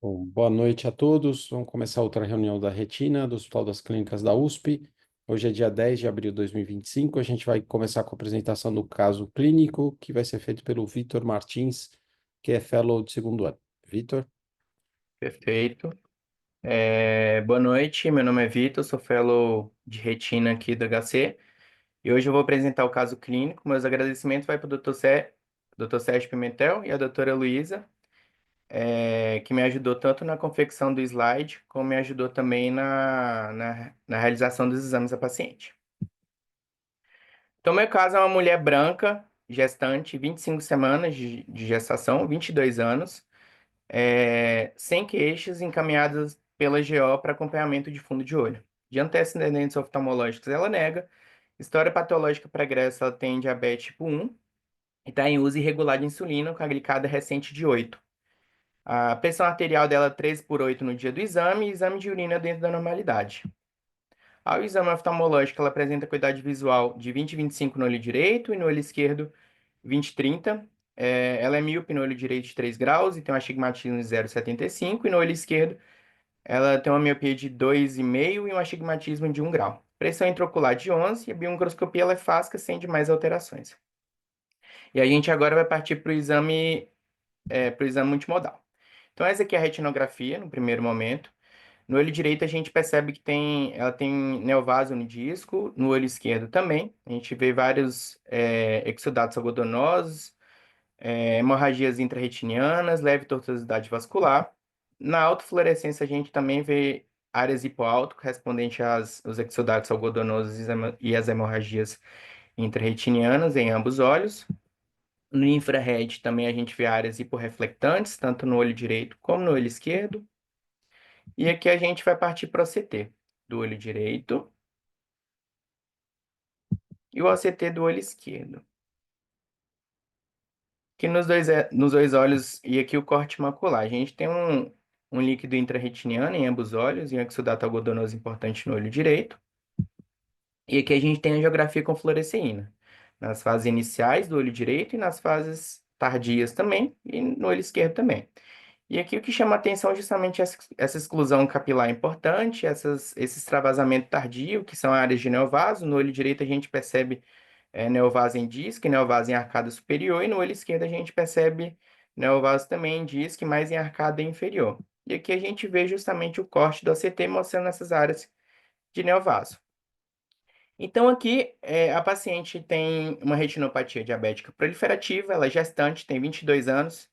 Bom, boa noite a todos. Vamos começar outra reunião da Retina, do Hospital das Clínicas da USP. Hoje é dia 10 de abril de 2025. A gente vai começar com a apresentação do caso clínico, que vai ser feito pelo Vitor Martins, que é fellow de segundo ano. Vitor? Perfeito. Boa noite, meu nome é Vitor, sou fellow de retina aqui do HC e hoje eu vou apresentar o caso clínico. Meus agradecimentos vai para o Dr. Sérgio Pimentel e a doutora Luísa, que me ajudou tanto na confecção do slide, como me ajudou também na realização dos exames da paciente. Então, meu caso é uma mulher branca, gestante, 25 semanas de gestação, 22 anos, sem queixas, encaminhadas pela GO para acompanhamento de fundo de olho. De antecedentes oftalmológicos, ela nega. História patológica pregressa, ela tem diabetes tipo 1 e está em uso irregular de insulina com a glicada recente de 8. A pressão arterial dela é 13/8 no dia do exame e exame de urina dentro da normalidade. Ao exame oftalmológico, ela apresenta acuidade visual de 20/25 no olho direito e no olho esquerdo 20/30. Ela é míope no olho direito de 3 graus e tem um astigmatismo de 0,75 e no olho esquerdo ela tem uma miopia de 2,5 e um astigmatismo de 1 grau. Pressão intraocular de 11 e a biomicroscopia ela é fásca sem demais alterações. E a gente agora vai partir para o exame multimodal. Então, essa aqui é a retinografia, no primeiro momento. No olho direito, a gente percebe que ela tem neovaso no disco, no olho esquerdo também. A gente vê vários exudatos algodonosos, hemorragias intrarretinianas, leve tortuosidade vascular. Na autofluorescência, a gente também vê áreas hipoalto, correspondente aos exudatos algodonosos e as hemorragias intrarretinianas em ambos olhos. No infrared também a gente vê áreas hiporreflectantes, tanto no olho direito como no olho esquerdo. E aqui a gente vai partir para o OCT do olho direito e o OCT do olho esquerdo. Aqui nos dois olhos e aqui o corte macular. A gente tem um líquido intrarretiniano em ambos olhos e um exudato algodonoso importante no olho direito. E aqui a gente tem a angiografia com fluoresceína, nas fases iniciais do olho direito e nas fases tardias também, e no olho esquerdo também. E aqui o que chama a atenção é justamente essa exclusão capilar importante, esse extravasamento tardio, que são áreas de neovaso. No olho direito a gente percebe neovaso em disco e neovaso em arcada superior, e no olho esquerdo a gente percebe neovaso também em disco, mas em arcada inferior. E aqui a gente vê justamente o corte do ACT mostrando essas áreas de neovaso. Então, aqui, a paciente tem uma retinopatia diabética proliferativa, ela é gestante, tem 22 anos,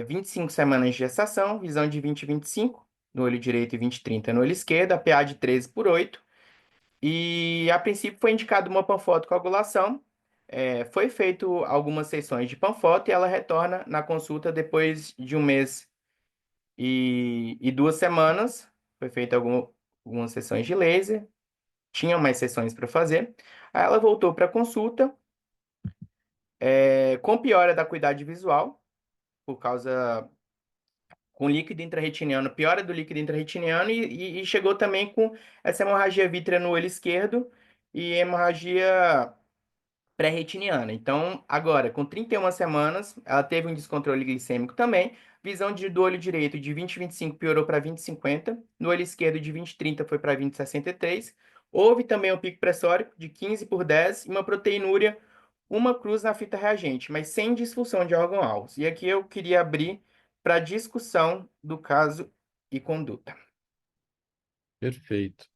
25 semanas de gestação, visão de 20/25 no olho direito e 20/30 no olho esquerdo, a PA de 13/8. E, a princípio, foi indicado uma panfotocoagulação. Foi feito algumas sessões de panfoto e ela retorna na consulta depois de 1 mês e 2 semanas. Foi feita algumas sessões de laser, tinha mais sessões para fazer. Aí ela voltou para a consulta, com piora da acuidade visual, por causa com líquido intrarretiniano, piora do líquido intrarretiniano e chegou também com essa hemorragia vítrea no olho esquerdo e hemorragia pré-retiniana. Então, agora, com 31 semanas, ela teve um descontrole glicêmico também. Visão do olho direito de 20/25 piorou para 20/50. No olho esquerdo, de 20/30 foi para 20/63. Houve também um pico pressórico de 15/10 e uma proteinúria, uma cruz na fita reagente, mas sem disfunção de órgão-alvo. E aqui eu queria abrir para discussão do caso e conduta. Perfeito.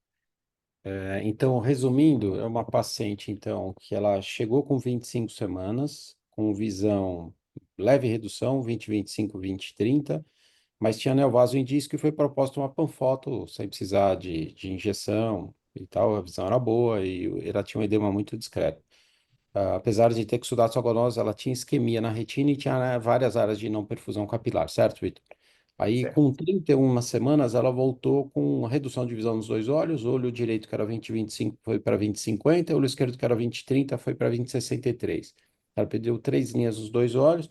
Então, resumindo, é uma paciente, então, que ela chegou com 25 semanas, com visão leve redução, 20/25, 20/30, mas tinha neovaso em disco e foi proposta uma panfoto sem precisar de injeção e tal, a visão era boa e ela tinha um edema muito discreto. Apesar de ter exudato algonoso, ela tinha isquemia na retina e tinha, né, várias áreas de não perfusão capilar, certo, Vitor? Aí, Certo. com 31 semanas, ela voltou com redução de visão nos dois olhos. O olho direito, que era 20/25, foi para 20/50. O olho esquerdo, que era 20/30, foi para 20/63. Ela perdeu 3 linhas nos dois olhos.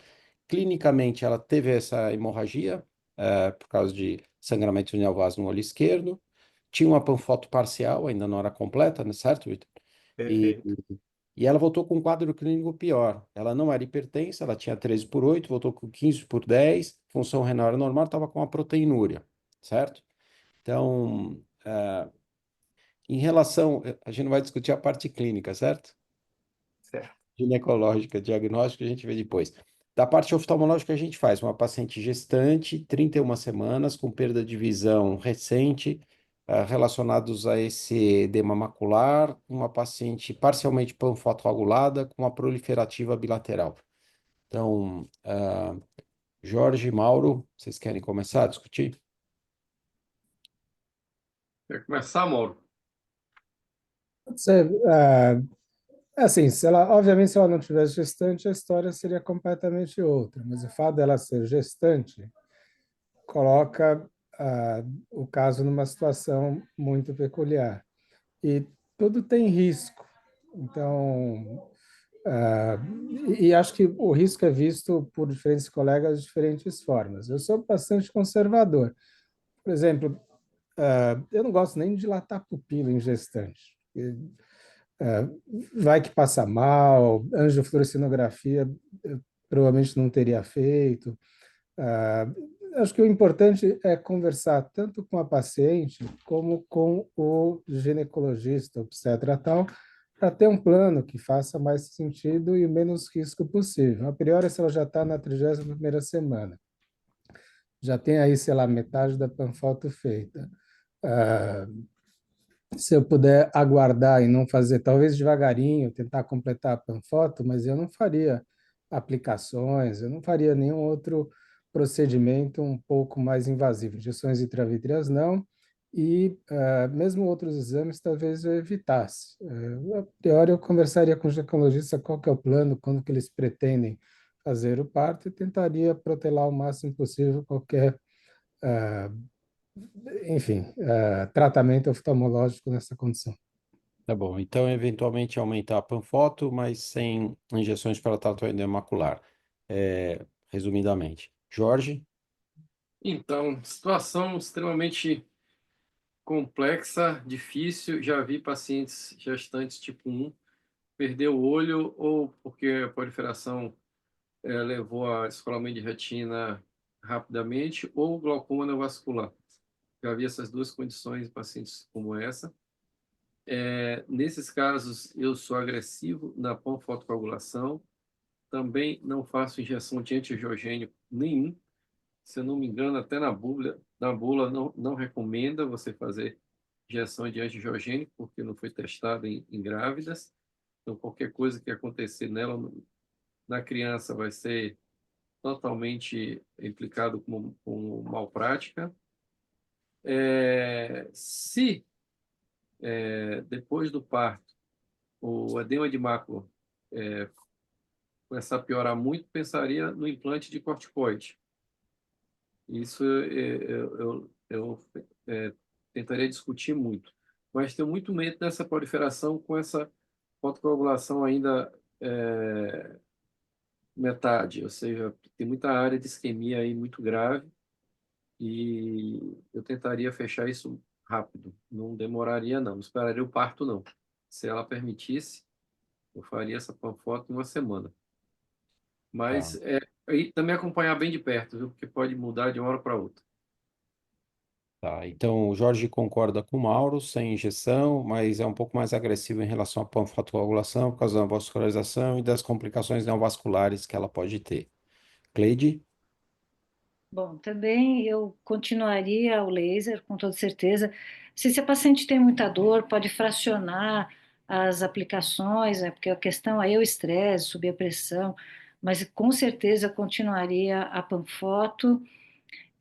Clinicamente, ela teve essa hemorragia, por causa de sangramento neovaso no olho esquerdo. Tinha uma panfoto parcial, ainda não era completa, né, certo, Vitor? E Perfeito. E ela voltou com um quadro clínico pior. Ela não era hipertensa, ela tinha 13/8, voltou com 15/10, função renal era normal, estava com uma proteinúria, certo? Então, em relação, a gente não vai discutir a parte clínica, certo? Certo. Ginecológica, diagnóstico, a gente vê depois. Da parte oftalmológica, a gente faz uma paciente gestante, 31 semanas, com perda de visão recente, relacionados a esse edema macular, uma paciente parcialmente panfotocoagulada, com uma proliferativa bilateral. Então, Jorge e Mauro, vocês querem começar a discutir? Quer começar, Mauro? Você, assim, se ela, obviamente, se ela não tivesse gestante, a história seria completamente outra. Mas o fato dela ser gestante coloca o caso numa situação muito peculiar. E tudo tem risco. Então, ah, e acho que o risco é visto por diferentes colegas de diferentes formas. Eu sou bastante conservador. Por exemplo, eu não gosto nem de dilatar pupila em gestante. É, vai que passa mal, angiofluorescinografia eu provavelmente não teria feito. Ah, acho que o importante é conversar tanto com a paciente como com o ginecologista, obstetra tal, para ter um plano que faça mais sentido e o menos risco possível. A priori, se ela já está na 31ª semana, já tem aí, sei lá, metade da panfoto feita. Ah, se eu puder aguardar e não fazer, talvez devagarinho, tentar completar a panfoto, mas eu não faria aplicações, eu não faria nenhum outro procedimento um pouco mais invasivo. Injeções intravítreas não, e mesmo outros exames talvez eu evitasse. A priori eu conversaria com o ginecologista qual que é o plano, quando que eles pretendem fazer o parto e tentaria protelar o máximo possível qualquer enfim, tratamento oftalmológico nessa condição. Tá bom, então eventualmente aumentar a panfoto, mas sem injeções para tratar o edema macular. Resumidamente. Jorge? Então, situação extremamente complexa, difícil. Já vi pacientes gestantes tipo 1 perder o olho ou porque a proliferação levou a descolamento de retina rapidamente ou glaucoma neovascular. Já vi essas duas condições em pacientes como essa. Nesses casos, eu sou agressivo na panfotocoagulação. Também não faço injeção de antiangiogênico nenhum. Se eu não me engano, até na bula não recomenda você fazer injeção de antiangiogênico, porque não foi testado em grávidas. Então, qualquer coisa que acontecer nela, na criança, vai ser totalmente implicado como malprática. Se depois do parto o edema de mácula começar a piorar muito, pensaria no implante de corticoide. Isso eu tentaria discutir muito. Mas tenho muito medo dessa proliferação com essa fotocoagulação ainda metade, ou seja, tem muita área de isquemia aí muito grave e eu tentaria fechar isso rápido. Não demoraria, não. Não esperaria o parto, não. Se ela permitisse, eu faria essa panfoto em uma semana. Tá. Mas aí também acompanhar bem de perto, viu? Porque pode mudar de uma hora para outra. Tá, então o Jorge concorda com o Mauro, sem injeção, mas é um pouco mais agressivo em relação à panfotocoagulação por causa da vascularização e das complicações neovasculares que ela pode ter. Cleide? Bom, também eu continuaria o laser, com toda certeza. Se a paciente tem muita dor, pode fracionar as aplicações, né? Porque a questão aí é o estresse, subir a pressão, mas com certeza continuaria a panfoto.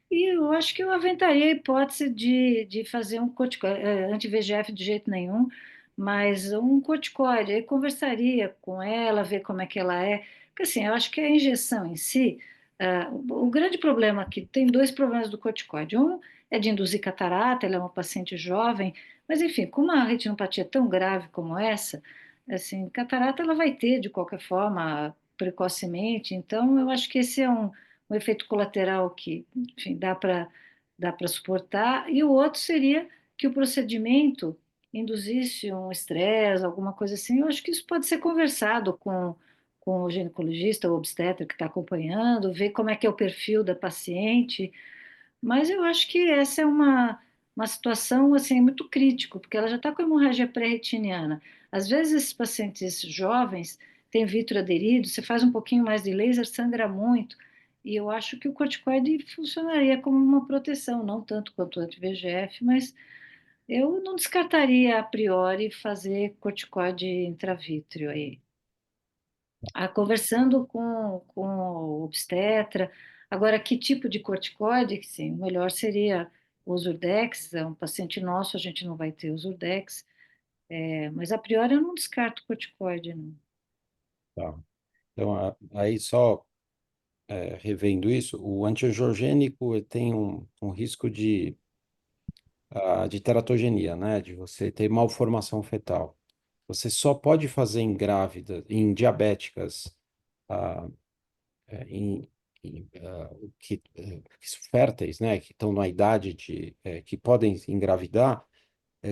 E eu acho que eu aventaria a hipótese de fazer um corticoide, anti-VEGF de jeito nenhum, mas um corticoide. Aí conversaria com ela, ver como é que ela é. Porque assim, eu acho que a injeção em si, o grande problema aqui, tem dois problemas do corticoide. Um é de induzir catarata, ela é uma paciente jovem, mas enfim, com uma retinopatia tão grave como essa, assim, catarata ela vai ter de qualquer forma, precocemente, então eu acho que esse é um efeito colateral que, enfim, dá para suportar. E o outro seria que o procedimento induzisse um estresse, alguma coisa assim, eu acho que isso pode ser conversado com o ginecologista ou obstetra que está acompanhando, ver como é que é o perfil da paciente, mas eu acho que essa é uma situação assim muito crítica, porque ela já está com hemorragia pré-retiniana. Às vezes esses pacientes jovens têm vítreo aderido, você faz um pouquinho mais de laser, sangra muito, e eu acho que o corticoide funcionaria como uma proteção, não tanto quanto o anti-VEGF, mas eu não descartaria a priori fazer corticoide intravítreo aí. Conversando com o obstetra. Agora, que tipo de corticoide? Que sim, o melhor seria o Zurdex. É um paciente nosso, a gente não vai ter o Zurdex. Mas a priori eu não descarto corticoide, não. Tá. Então, aí só revendo isso, o antiangiogênico ele tem um risco de teratogenia, né? De você ter malformação fetal. Você só pode fazer em grávidas, em diabéticas, ah, em, férteis, né? Que estão na idade que podem engravidar,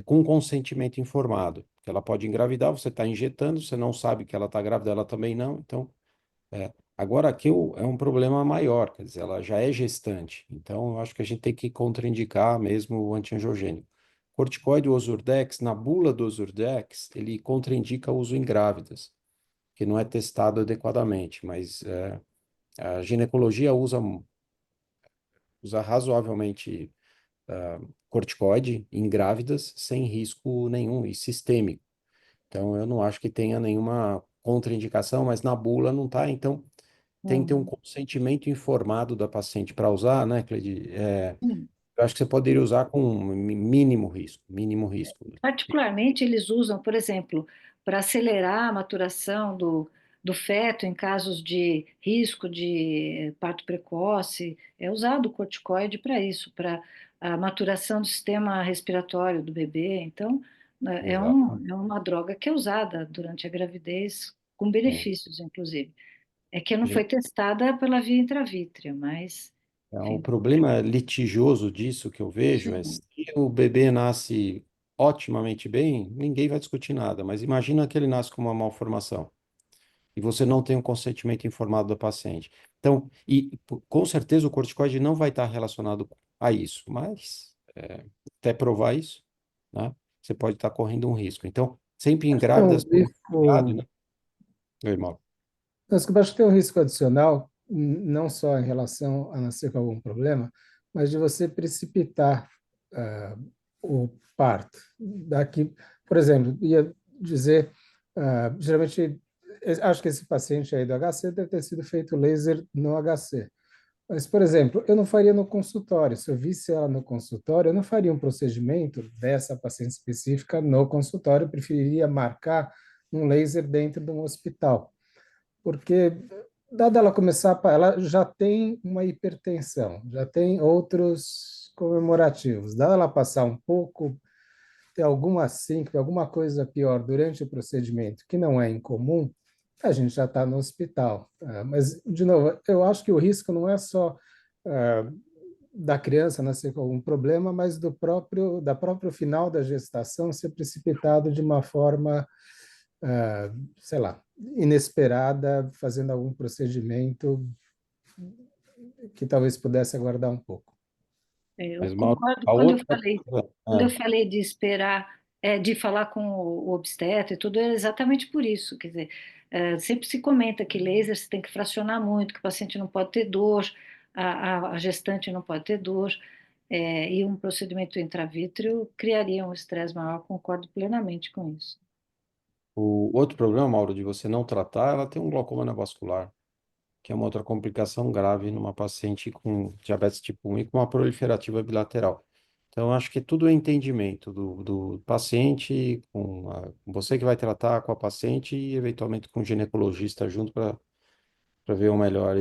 com consentimento informado. Porque ela pode engravidar, você está injetando, você não sabe que ela está grávida, ela também não. Então, agora aqui é um problema maior, quer dizer, ela já é gestante. Então, eu acho que a gente tem que contraindicar mesmo o antiangiogênico. Corticoide, o Ozurdex, na bula do Ozurdex, ele contraindica o uso em grávidas, que não é testado adequadamente, mas a ginecologia usa razoavelmente corticoide em grávidas sem risco nenhum e sistêmico. Então, eu não acho que tenha nenhuma contraindicação, mas na bula não está. Então, tem que ter um Uhum. consentimento informado da paciente para usar, né, Cleide? Sim. Eu acho que você poderia usar com mínimo risco, mínimo risco. Particularmente, eles usam, por exemplo, para acelerar a maturação do feto em casos de risco de parto precoce, é usado o corticoide para isso, para a maturação do sistema respiratório do bebê. Então, né, Exato. é uma droga que é usada durante a gravidez, com É. benefícios, inclusive. É que não Gente, foi testada pela via intravítrea, mas, o enfim. problema litigioso disso que eu vejo é Sim. se o bebê nasce otimamente bem, ninguém vai discutir nada, mas imagina que ele nasce com uma malformação e você não tem um consentimento informado da paciente. Então, com certeza o corticoide não vai estar relacionado a isso, mas até provar isso, né, você pode estar correndo um risco. Então, sempre em Acho que tem um grávidas, tomar cuidado, risco, né? Oi, Mauro. acho que tem um risco adicional, não só em relação a nascer com algum problema, mas de você precipitar ah, o parto. Daqui, por exemplo, ia dizer, geralmente, acho que esse paciente aí do HC deve ter sido feito laser no HC. Mas, por exemplo, eu não faria no consultório. Se eu visse ela no consultório, eu não faria um procedimento dessa paciente específica no consultório. Eu preferiria marcar um laser dentro de um hospital, porque dada ela começar, ela já tem uma hipertensão, já tem outros comemorativos. Dada ela passar um pouco, ter alguma síncope, alguma coisa pior durante o procedimento, que não é incomum, a gente já está no hospital. Mas, de novo, eu acho que o risco não é só da criança nascer com algum problema, mas da próprio final da gestação ser precipitado de uma forma, sei lá, inesperada, fazendo algum procedimento que talvez pudesse aguardar um pouco. Eu Mas, Mauro, concordo a outra coisa, quando eu falei de esperar, de falar com o obstetra e tudo, é exatamente por isso. Quer dizer, sempre se comenta que laser você tem que fracionar muito, que o paciente não pode ter dor, a gestante não pode ter dor, e um procedimento intravítreo criaria um estresse maior, concordo plenamente com isso. o outro problema, Mauro, de você não tratar, ela tem um glaucoma neovascular, que é uma outra complicação grave numa paciente com diabetes tipo 1 e com uma proliferativa bilateral. Então, acho que tudo é entendimento do paciente, com você que vai tratar com a paciente e, eventualmente, com o ginecologista junto para ver o melhor.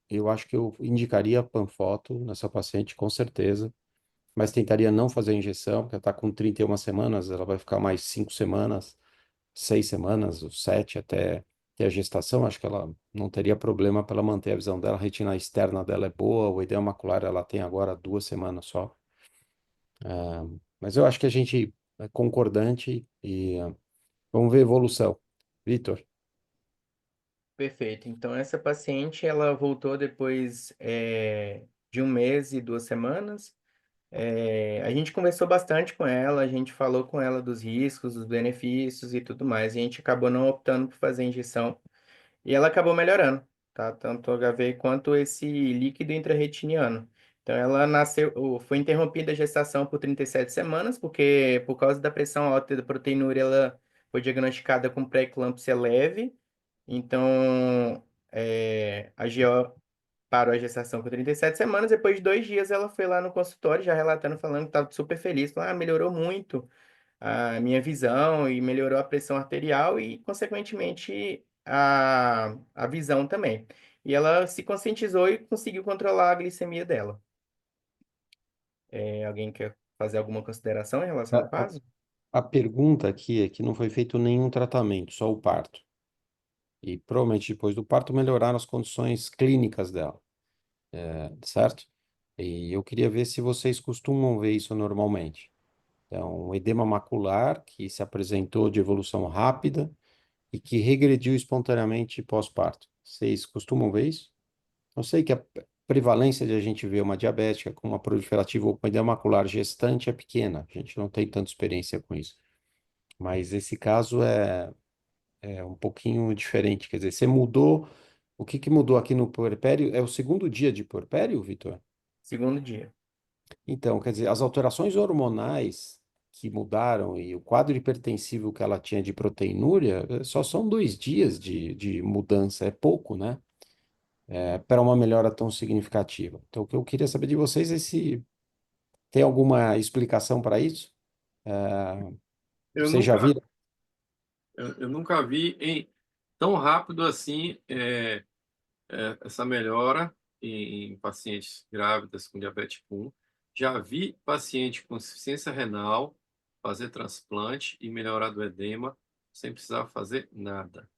Eu acho que eu indicaria Panfoto nessa paciente, com certeza, mas tentaria não fazer a injeção, porque ela está com 31 semanas, ela vai ficar mais 5 semanas, 6 semanas, ou 7 até ter a gestação. Acho que ela não teria problema para ela manter a visão dela. A retina externa dela é boa, o edema macular ela tem agora 2 semanas só. Mas eu acho que a gente concordante e vamos ver a evolução. Vitor, Perfeito. Então, essa paciente, ela voltou depois de 1 mês e 2 semanas. A gente conversou bastante com ela, a gente falou com ela dos riscos, dos benefícios e tudo mais. E a gente acabou não optando por fazer injeção e ela acabou melhorando, tá? Tanto o HV quanto esse líquido intrarretiniano. Então, ela nasceu, foi interrompida a gestação por 37 semanas, porque por causa da pressão alta da proteinúria, ela foi diagnosticada com pré-eclâmpsia leve. Então, a GO parou a gestação com 37 semanas. Depois de 2 dias, ela foi lá no consultório, já relatando, falando que estava super feliz. Falou, melhorou muito a minha visão e melhorou a pressão arterial e, consequentemente, a visão também. E ela se conscientizou e conseguiu controlar a glicemia dela. Alguém quer fazer alguma consideração em relação ao a, a caso? a pergunta aqui é que não foi feito nenhum tratamento, só o parto. E provavelmente depois do parto melhoraram as condições clínicas dela, certo? E eu queria ver se vocês costumam ver isso normalmente. Então, um edema macular que se apresentou de evolução rápida e que regrediu espontaneamente pós-parto. Vocês costumam ver isso? Eu sei que a prevalência de a gente ver uma diabética com uma proliferativa ou com edema macular gestante é pequena. A gente não tem tanta experiência com isso. Mas esse caso é um pouquinho diferente. Quer dizer, você mudou. O que que mudou aqui no puerpério? É o segundo dia de puerpério, Vitor? Segundo dia. Então, quer dizer, as alterações hormonais que mudaram e o quadro hipertensivo que ela tinha de proteinúria só são 2 dias de mudança, é pouco, né? Para uma melhora tão significativa. Então, o que eu queria saber de vocês é se tem alguma explicação para isso? É, Eu vocês já nunca, viram? eu nunca vi tão rápido assim essa melhora em pacientes grávidas com diabetes tipo 1. Já vi paciente com insuficiência renal fazer transplante e melhorar do edema sem precisar fazer nada.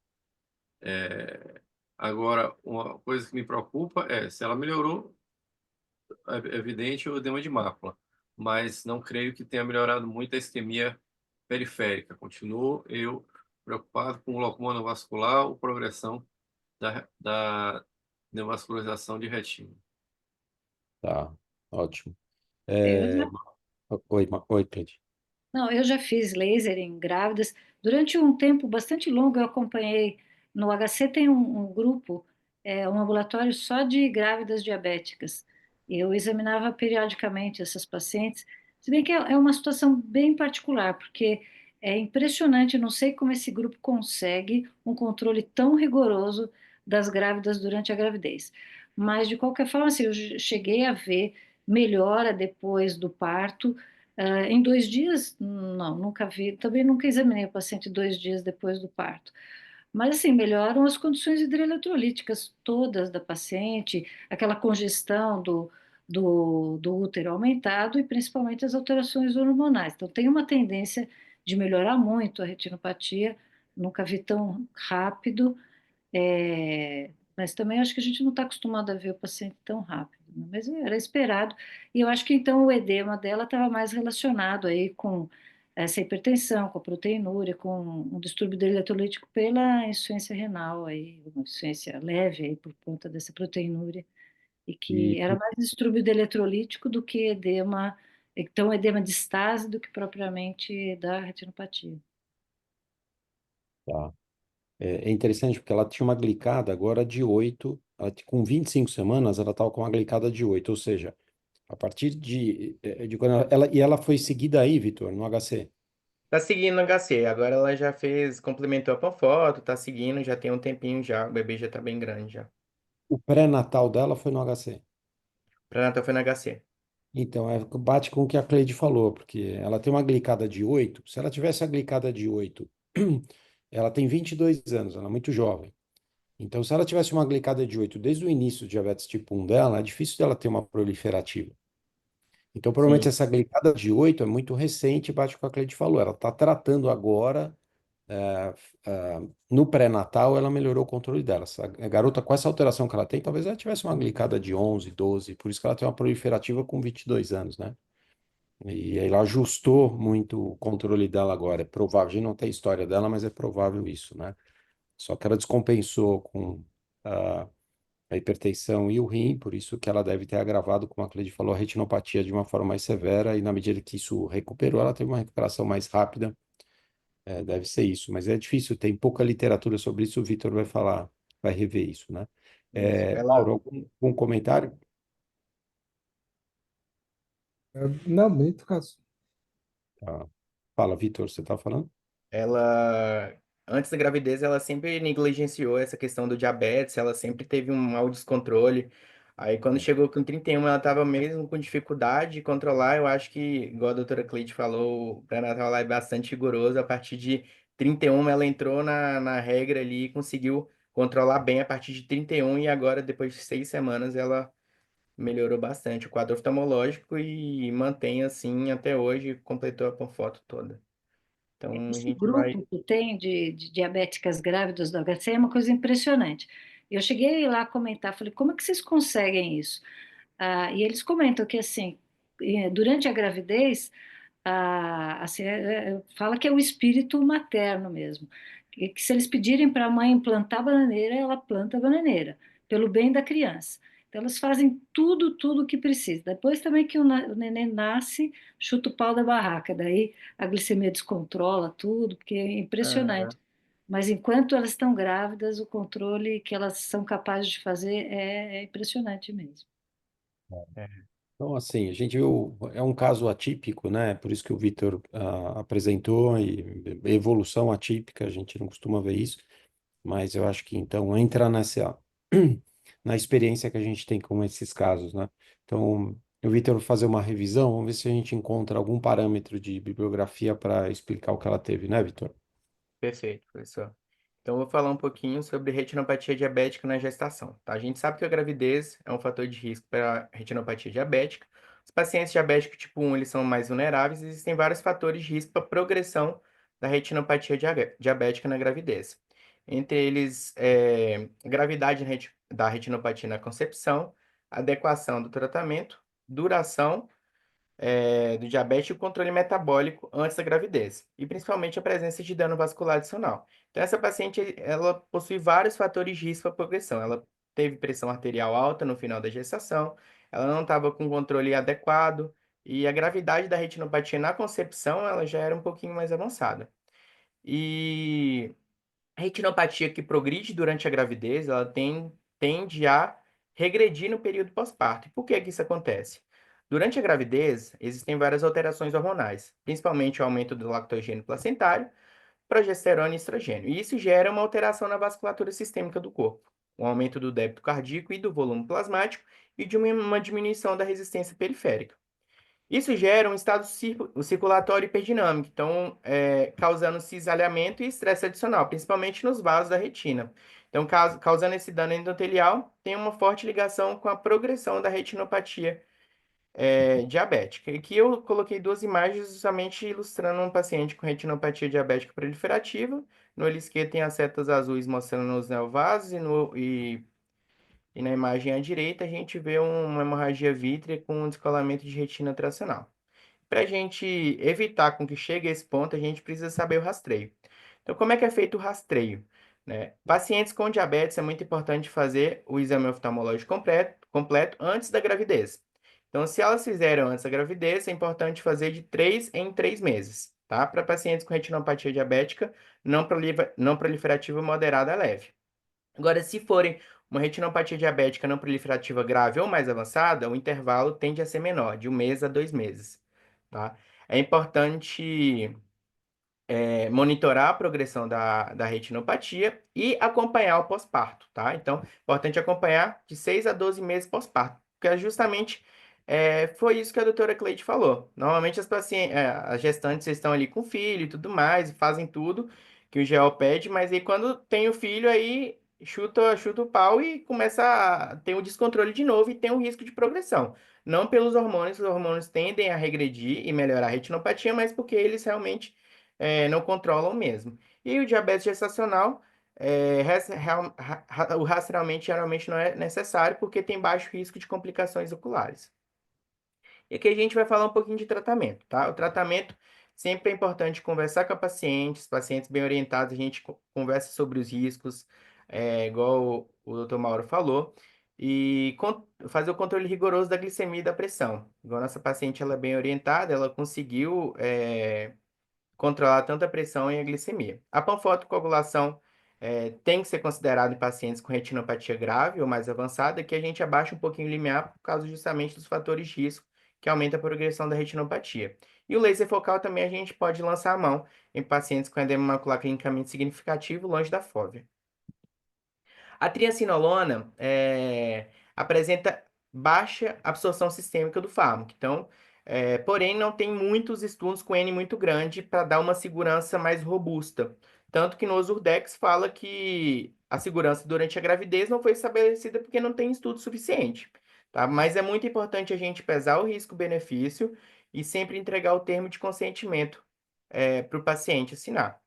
Agora, uma coisa que me preocupa é se ela melhorou, é evidente o edema de mácula, mas não creio que tenha melhorado muito a isquemia periférica. Continuo eu preocupado com o glaucoma neovascular ou progressão da neovascularização de retina. Tá, ótimo. Eu É, já oi, Pedro. Não, eu já fiz laser em grávidas. Durante um tempo bastante longo, eu acompanhei. No HC tem um grupo, um ambulatório só de grávidas diabéticas. E eu examinava periodicamente essas pacientes. Se bem que é uma situação bem particular, porque é impressionante, eu não sei como esse grupo consegue um controle tão rigoroso das grávidas durante a gravidez. Mas, de qualquer forma, assim, eu cheguei a ver melhora depois do parto em 2 dias, não, nunca vi. Também nunca examinei o paciente 2 dias depois do parto. Mas, assim, melhoram as condições hidroeletrolíticas todas da paciente, aquela congestão do útero aumentado e principalmente as alterações hormonais. Então, tem uma tendência de melhorar muito a retinopatia, nunca vi tão rápido, mas também acho que a gente não está acostumado a ver o paciente tão rápido, né? Mas era esperado. E eu acho que então o edema dela estava mais relacionado aí com essa hipertensão, com a proteinúria, com um distúrbio eletrolítico pela insuficiência renal, aí, uma insuficiência leve aí por conta dessa proteinúria, e que E, era mais distúrbio eletrolítico do que edema, então edema de estase do que propriamente da retinopatia. tá. É interessante porque ela tinha uma glicada agora de 8, com 25 semanas ela estava com uma glicada de 8, ou seja, a partir de quando e ela foi seguida aí, Vitor, no HC. Tá seguindo o HC. Agora ela já fez, complementou a Panfoto, tá seguindo, já tem um tempinho já. O bebê já tá bem grande já. O pré-natal dela foi no HC. Pré-natal foi no HC. Então, bate com o que a Cleide falou, porque ela tem uma glicada de 8. Se ela tivesse a glicada de 8, ela tem 22 anos, ela é muito jovem. Então, se ela tivesse uma glicada de 8 desde o início do diabetes tipo 1 dela, é difícil dela ter uma proliferativa. Então, provavelmente Sim. essa glicada de 8 é muito recente, bate com o que a Cleide falou. Ela está tratando agora, eh, no pré-natal, ela melhorou o controle dela. Essa garota, com essa alteração que ela tem, talvez ela tivesse uma glicada de 11, 12, por isso que ela tem uma proliferativa com 22 anos, né? E aí ela ajustou muito o controle dela agora. É provável, a gente não tem a história dela, mas é provável isso, né? Só que ela descompensou com a hipertensão e o rim, por isso que ela deve ter agravado, como a Cleide falou, a retinopatia de uma forma mais severa, e na medida que isso recuperou, ela teve uma recuperação mais rápida. Deve ser isso, mas é difícil, tem pouca literatura sobre isso, o Vitor vai falar, vai rever isso, né? Isso. Mauro, algum comentário? Não, bonito caso. Tá. Fala, Vitor, você está falando? Ela, antes da gravidez, ela sempre negligenciou essa questão do diabetes, ela sempre teve um mau descontrole. Aí, quando chegou com 31, ela estava mesmo com dificuldade de controlar. Eu acho que, igual a doutora Cleide falou, o pré-natal lá é bastante rigoroso. A partir de 31, ela entrou na regra ali e conseguiu controlar bem a partir de 31, e agora, depois de 6 semanas, ela melhorou bastante o quadro oftalmológico e mantém assim até hoje, completou a foto toda. Então, a Esse gente vai. grupo que tem de diabéticas grávidas do HC é uma coisa impressionante. Eu cheguei lá a comentar, falei, como é que vocês conseguem isso? E eles comentam que, assim, durante a gravidez, assim, fala que é o espírito materno mesmo. Que se eles pedirem para a mãe implantar bananeira, ela planta a bananeira, pelo bem da criança. Então, elas fazem tudo, tudo o que precisa. Depois também que o neném nasce, chuta o pau da barraca. Daí a glicemia descontrola tudo, porque é impressionante. Mas enquanto elas estão grávidas, o controle que elas são capazes de fazer é impressionante mesmo. É, Então, assim, a gente viu, é um caso atípico, né? Por isso que o Vitor apresentou, e evolução atípica, a gente não costuma ver isso, mas eu acho que então entra nessa, na experiência que a gente tem com esses casos, né? Então, o Vitor vai fazer uma revisão, vamos ver se a gente encontra algum parâmetro de bibliografia para explicar o que ela teve, né, Vitor? perfeito, professor. Então, eu vou falar um pouquinho sobre retinopatia diabética na gestação, tá? A gente sabe que a gravidez é um fator de risco para retinopatia diabética. Os pacientes diabéticos tipo 1, eles são mais vulneráveis, e existem vários fatores de risco para progressão da retinopatia diabética na gravidez. Entre eles, gravidade da retinopatia na concepção, adequação do tratamento, duração do diabetes e o controle metabólico antes da gravidez, e principalmente a presença de dano vascular adicional. Então, essa paciente, ela possui vários fatores de risco para progressão. Ela teve pressão arterial alta no final da gestação, ela não estava com controle adequado, e a gravidade da retinopatia na concepção, ela já era um pouquinho mais avançada. E a retinopatia que progride durante a gravidez, ela tende a regredir no período pós-parto. E por que que isso acontece? Durante a gravidez, existem várias alterações hormonais, principalmente o aumento do lactogênio placentário, progesterona e estrogênio. E isso gera uma alteração na vasculatura sistêmica do corpo, um aumento do débito cardíaco e do volume plasmático e de uma diminuição da resistência periférica. Isso gera um estado circulatório hiperdinâmico, então, causando cisalhamento e estresse adicional, principalmente nos vasos da retina. Então, causando esse dano endotelial, tem uma forte ligação com a progressão da retinopatia diabética. Aqui eu coloquei duas imagens justamente ilustrando um paciente com retinopatia diabética proliferativa. No olho esquerdo tem as setas azuis mostrando os neovasos, e na imagem à direita a gente vê uma hemorragia vítrea com um descolamento de retina tracional. Para a gente evitar com que chegue a esse ponto, a gente precisa saber o rastreio. Então, como é que é feito o rastreio? Né? Pacientes com diabetes é muito importante fazer o exame oftalmológico completo antes da gravidez. Então, se elas fizeram antes da gravidez, é importante fazer de 3 em 3 meses, tá? Para pacientes com retinopatia diabética não proliferativa moderada a leve. Agora, se forem uma retinopatia diabética não proliferativa grave ou mais avançada, o intervalo tende a ser menor, de 1 mês a 2 meses, tá? É importante monitorar a progressão da retinopatia e acompanhar o pós-parto, tá? Então, é importante acompanhar de 6 a 12 meses pós-parto, porque justamente foi isso que a doutora Cleide falou. Normalmente as gestantes estão ali com o filho e tudo mais, e fazem tudo que o GO pede, mas aí quando tem o filho, aí chuta o pau e começa a ter um descontrole de novo e tem um risco de progressão. Não pelos hormônios, os hormônios tendem a regredir e melhorar a retinopatia, mas porque eles realmente não controlam mesmo. E o diabetes gestacional, o rastreamento geralmente não é necessário porque tem baixo risco de complicações oculares. E aqui a gente vai falar um pouquinho de tratamento, tá? O tratamento sempre é importante conversar com a paciente, os pacientes bem orientados, a gente conversa sobre os riscos, igual o Dr. Mauro falou, e fazer o controle rigoroso da glicemia e da pressão. Igual a nossa paciente, ela é bem orientada, ela conseguiu controlar tanto a pressão e a glicemia. A panfotocoagulação tem que ser considerada em pacientes com retinopatia grave ou mais avançada, que a gente abaixa um pouquinho o limiar por causa justamente dos fatores de risco que aumenta a progressão da retinopatia. E o laser focal também a gente pode lançar a mão em pacientes com edema macular clinicamente significativo, longe da fóvea. A triacinolona apresenta baixa absorção sistêmica do fármaco. Então, porém, não tem muitos estudos com N muito grande para dar uma segurança mais robusta. Tanto que no Ozurdex fala que a segurança durante a gravidez não foi estabelecida porque não tem estudo suficiente. Tá? Mas é muito importante a gente pesar o risco-benefício e sempre entregar o termo de consentimento para o paciente assinar.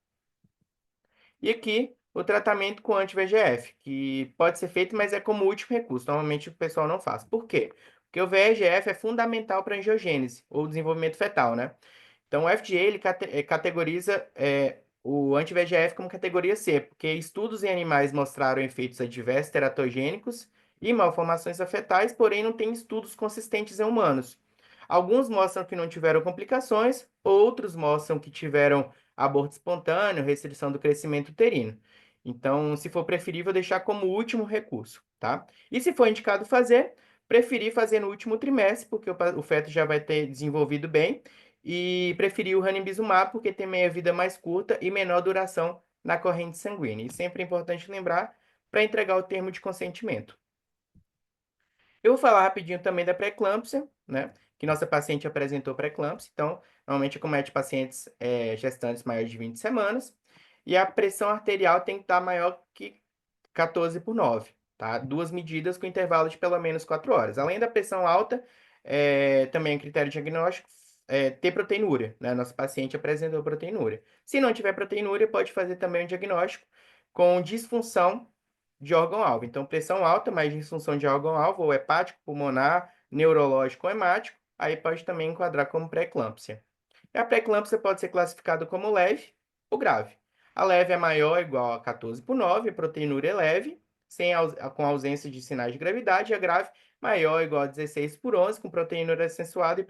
E aqui, o tratamento com anti-VEGF, que pode ser feito, mas é como último recurso. Normalmente o pessoal não faz. Por quê? Porque o VEGF é fundamental para a angiogênese, ou desenvolvimento fetal, né? Então, o FDA ele categoriza o anti-VEGF como categoria C, porque estudos em animais mostraram efeitos adversos teratogênicos e malformações afetais, porém não tem estudos consistentes em humanos. Alguns mostram que não tiveram complicações, outros mostram que tiveram aborto espontâneo, restrição do crescimento uterino. Então, se for preferível, deixar como último recurso, tá? E se for indicado fazer, preferir fazer no último trimestre, porque o feto já vai ter desenvolvido bem, e preferir o ranibizumab, porque tem meia-vida mais curta e menor duração na corrente sanguínea. E sempre é importante lembrar para entregar o termo de consentimento. Eu vou falar rapidinho também da pré-eclâmpsia, né? Que nossa paciente apresentou pré-eclâmpsia. Então, normalmente acomete pacientes gestantes maiores de 20 semanas. E a pressão arterial tem que estar maior que 14/9, tá? Duas medidas com intervalo de pelo menos 4 horas. Além da pressão alta, também é critério diagnóstico ter proteinúria, né? Nosso paciente apresentou proteinúria. Se não tiver proteinúria, pode fazer também um diagnóstico com disfunção de órgão-alvo. Então, pressão alta, mais disfunção de órgão-alvo, ou hepático, pulmonar, neurológico ou hemático, aí pode também enquadrar como pré-eclâmpsia. E a pré-eclâmpsia pode ser classificada como leve ou grave. A leve é maior ou igual a 14/9, a proteinúria é leve, com ausência de sinais de gravidade, e a grave maior ou igual a 16/11, com proteinúria acentuada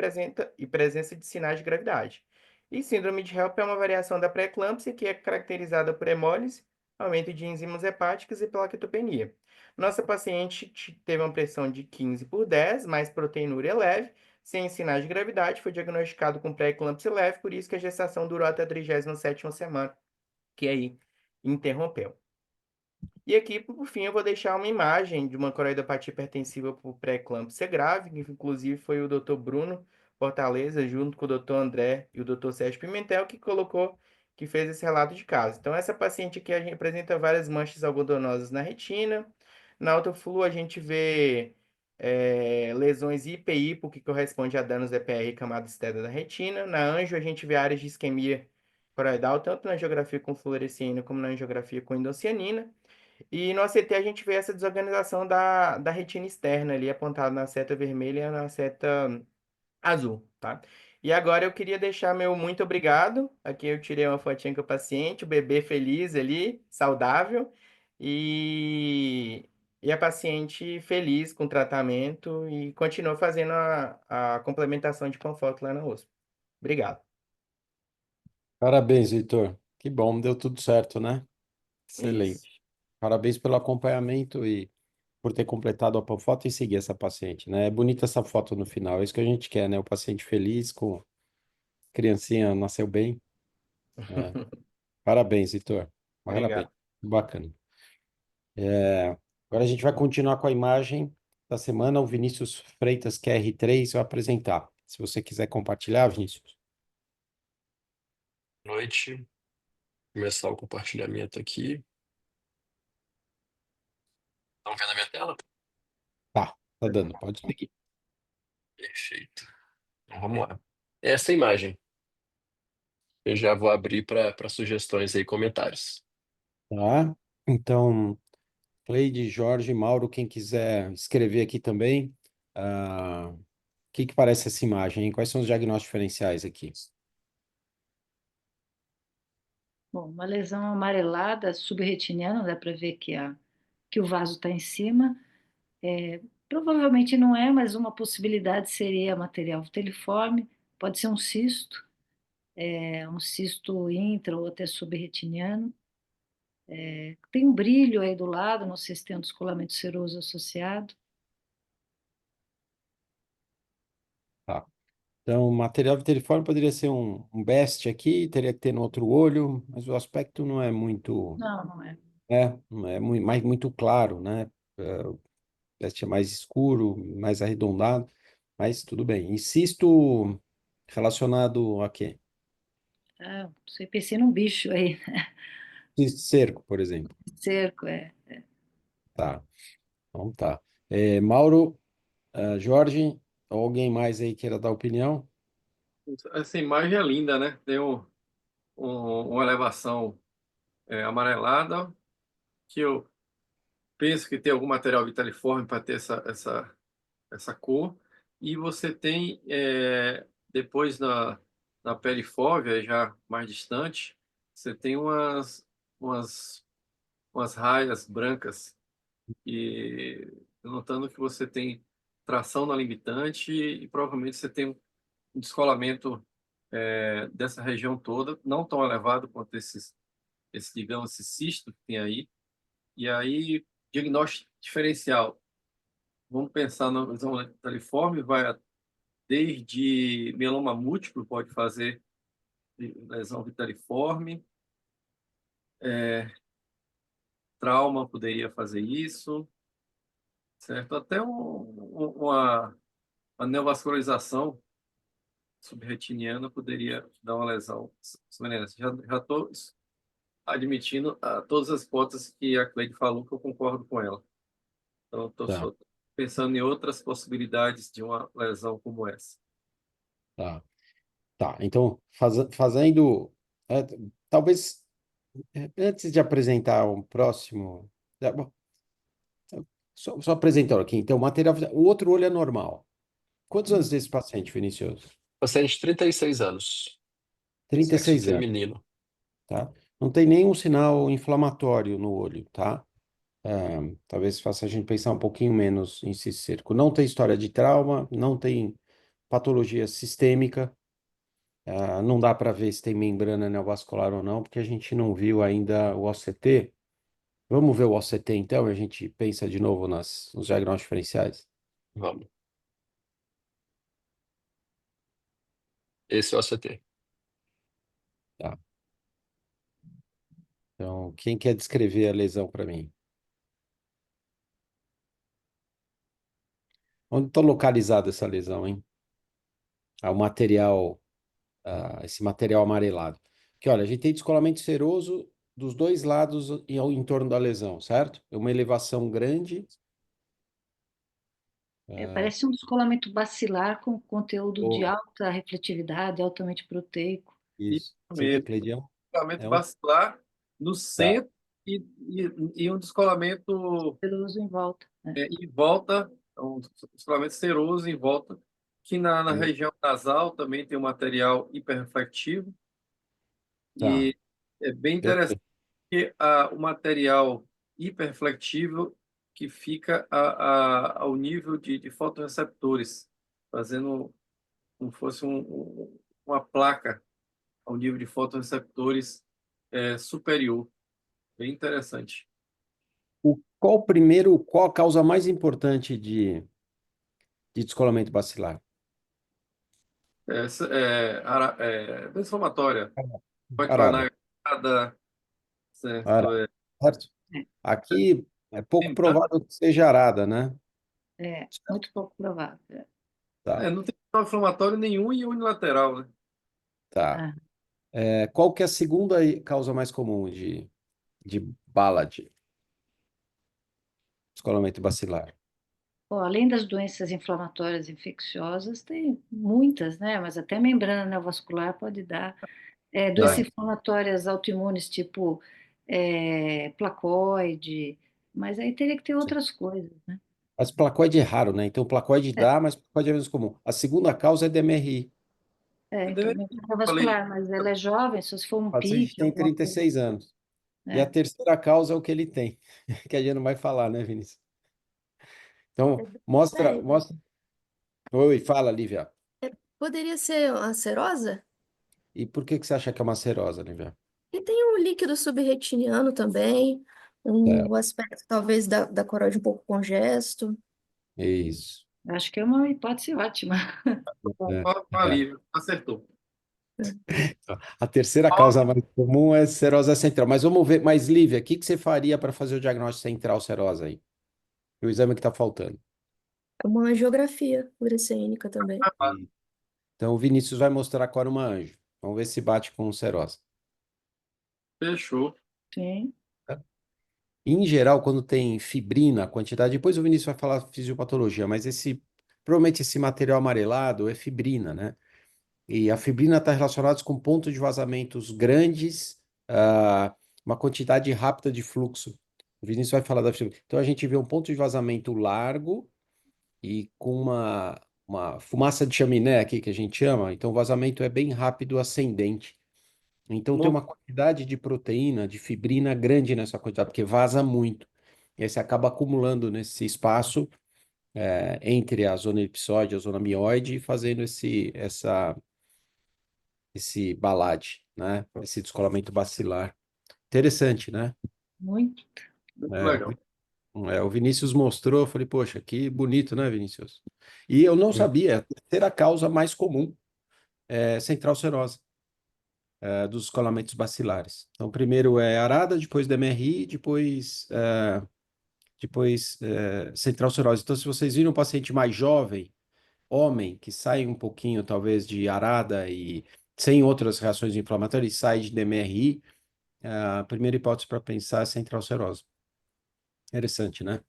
e presença de sinais de gravidade. E síndrome de HELP é uma variação da pré-eclâmpsia que é caracterizada por hemólise, aumento de enzimas hepáticas e plaquetopenia. Nossa paciente teve uma pressão de 15/10, mais proteinúria leve, sem sinais de gravidade, foi diagnosticado com pré-eclâmpsia leve, por isso que a gestação durou até a 37ª semana, que aí interrompeu. E aqui, por fim, eu vou deixar uma imagem de uma coroidopatia hipertensiva por pré-eclâmpsia grave, que inclusive foi o Dr. Bruno Fortaleza, junto com o Dr. André e o Dr. Sérgio Pimentel, que fez esse relato de caso. Então, essa paciente aqui a gente apresenta várias manchas algodonosas na retina. Na autoflu, a gente vê lesões hipo, que corresponde a danos EPR e camada externa da retina. Na anjo, a gente vê áreas de isquemia coroidal, tanto na angiografia com fluorescina como na angiografia com endocianina. E no ACT a gente vê essa desorganização da retina externa ali, apontada na seta vermelha e na seta azul, tá? E agora eu queria deixar meu muito obrigado. Aqui eu tirei uma fotinha com o paciente, o bebê feliz ali, saudável, e a paciente feliz com o tratamento e continuou fazendo a complementação de conforto lá na USP. Obrigado. Parabéns, Vitor. Que bom, deu tudo certo, né? Isso. Excelente. Parabéns pelo acompanhamento e por ter completado a foto e seguir essa paciente, né? É bonita essa foto no final, é isso que a gente quer, né? O paciente feliz com criancinha, nasceu bem. É. Parabéns, Vitor. Parabéns. Obrigado. Bacana. Agora a gente vai continuar com a imagem da semana. O Vinícius Freitas, QR3, vai apresentar. Se você quiser compartilhar, Vinícius. Boa noite. Começar o compartilhamento aqui. Estão vendo a minha tela? Tá dando, pode seguir. Perfeito. Então vamos lá. Essa imagem eu já vou abrir para sugestões aí, comentários. Tá? Então, Cleide, Jorge, Mauro, quem quiser escrever aqui também, que parece essa imagem, hein? Quais são os diagnósticos diferenciais aqui? Bom, uma lesão amarelada subretiniana, dá para ver que o vaso está em cima. Provavelmente não é, mas uma possibilidade seria material viteliforme, pode ser um cisto intra ou até subretiniano. Tem um brilho aí do lado, não sei se tem um descolamento seroso associado. Tá. Então, material viteliforme poderia ser um BEST aqui, teria que ter no outro olho, mas o aspecto não é muito, Não, não é. não é muito claro, né? O BEST é mais escuro, mais arredondado, mas tudo bem. Insisto, relacionado a quê? Ah, você pensei num bicho aí, Cisto cerco, por exemplo. cerco, Tá, então tá. Mauro, Jorge, alguém mais aí queira dar opinião? Essa imagem é linda, né? Tem uma elevação amarelada, que eu penso que tem algum material vitaliforme para ter essa cor. E você tem, depois na pele fóvea, já mais distante, você tem umas, umas raias brancas. E notando que você tem tração na limitante e provavelmente você tem um descolamento dessa região toda, não tão elevado quanto digamos, esse cisto que tem aí. E aí, diagnóstico diferencial. Vamos pensar na lesão vitaliforme, vai desde mieloma múltiplo, pode fazer lesão vitaliforme, trauma poderia fazer isso, certo? Até uma neovascularização subretiniana poderia dar uma lesão semelhante. Já estou admitindo todas as hipóteses que a Cleide falou, que eu concordo com ela. Então, estou Tá, só pensando em outras possibilidades de uma lesão como essa. tá, tá. Então, fazendo, é, talvez, antes de apresentar um próximo, bom, só apresentar aqui. Então, o outro olho é normal. Quantos anos desse paciente, Vinícius? Paciente de 36 anos, trinta e sexo seis anos, feminino. tá? Não tem nenhum sinal inflamatório no olho, tá? Talvez faça a gente pensar um pouquinho menos em cisto-cerco. Não tem história de trauma, não tem patologia sistêmica. Não dá para ver se tem membrana neovascular ou não, porque a gente não viu ainda o OCT. Vamos ver o OCT então, e a gente pensa de novo nos diagnósticos diferenciais. Vamos. Esse é o ACT. Tá. Então, quem quer descrever a lesão para mim? Onde está localizada essa lesão, hein? O material, esse material amarelado. Que olha, a gente tem descolamento seroso dos dois lados em torno da lesão, certo? É uma elevação grande. parece um descolamento bacilar com conteúdo de Boa. alta refletividade, altamente proteico. Isso Isso. Você vê, mesmo. Cleidião? Descolamento É um. bacilar no Tá. centro e um descolamento Peloso em volta, né? em volta, um descolamento seroso em volta, que na região nasal também tem um material hiperreflectivo. Tá. E é bem interessante Perfeito. que o material hiperreflectivo que fica ao nível de fotorreceptores, fazendo como fosse uma placa ao nível de fotorreceptores superior. Bem interessante. Qual a causa mais importante de descolamento bacilar? Doença inflamatória, pode Arada. tornar agrada, certo? Arada. Certo? É, Aqui é pouco Lembrando, provável que seja arada, né? muito pouco provável. Tá, não tem sinal inflamatório nenhum e unilateral, né? tá. Ah, Qual que é a segunda causa mais comum de BALAD, descolamento bacilar? bom, além das doenças inflamatórias infecciosas, tem muitas, né? Mas até membrana neovascular pode dar. Doenças É, inflamatórias autoimunes, tipo placoide, mas aí teria que ter sim. outras coisas, né? Mas placoide é raro, né? Então, placoide É, dá, mas placoide é menos comum. A segunda causa é DMRI. Eu então, deveria, doença falei, cardiovascular, mas ela é jovem, só se for O um paciente PIC, tem alguma coisa. 36 anos. E a É. terceira causa é o que ele tem, que a gente não vai falar, né, Vinícius? Então, mostra, Peraí, mostra. Oi, fala, Lívia. poderia ser uma serosa? E por que que você acha que é uma cirrose, Lívia? E tem um líquido subretiniano também, É, o aspecto talvez da coroide um pouco congesto. isso. Acho que é uma hipótese ótima. É, com a é. Lívia, acertou. A terceira causa mais comum é serose central. Mas vamos ver. Mas, Lívia, o que que você faria para fazer o diagnóstico central serosa aí? O exame que está faltando. É uma angiografia glicêmica também. E- Então, o Vinícius vai mostrar agora uma anjo. Vamos ver se bate com serose. Fechou. Sim, Em geral, quando tem fibrina, a quantidade, depois o Vinícius vai falar fisiopatologia, mas provavelmente esse material amarelado é fibrina, né? E a fibrina está relacionada com pontos de vazamentos grandes, uma quantidade rápida de fluxo. O Vinícius vai falar da fibrina. Então a gente vê um ponto de vazamento largo e com uma fumaça de chaminé aqui que a gente chama. Então o vazamento é bem rápido, ascendente. Então tem Louco. uma quantidade de proteína, de fibrina grande nessa quantidade, porque vaza muito. E aí você acaba acumulando nesse espaço entre a zona elipsóide e a zona mióide, e fazendo esse balade, né? Esse descolamento bacilar. Interessante, né? muito. Muito É, legal. o Vinícius mostrou, eu falei, poxa, que bonito, né, Vinícius? E eu não sabia, a terceira causa mais comum é central serosa, dos descolamentos bacilares. Então, primeiro é arada, depois DMRI, depois central serose. Então, se vocês viram um paciente mais jovem, homem, que sai um pouquinho, talvez, de arada e sem outras reações inflamatórias, e sai de DMRI, a primeira hipótese para pensar é central serose. Interessante, né?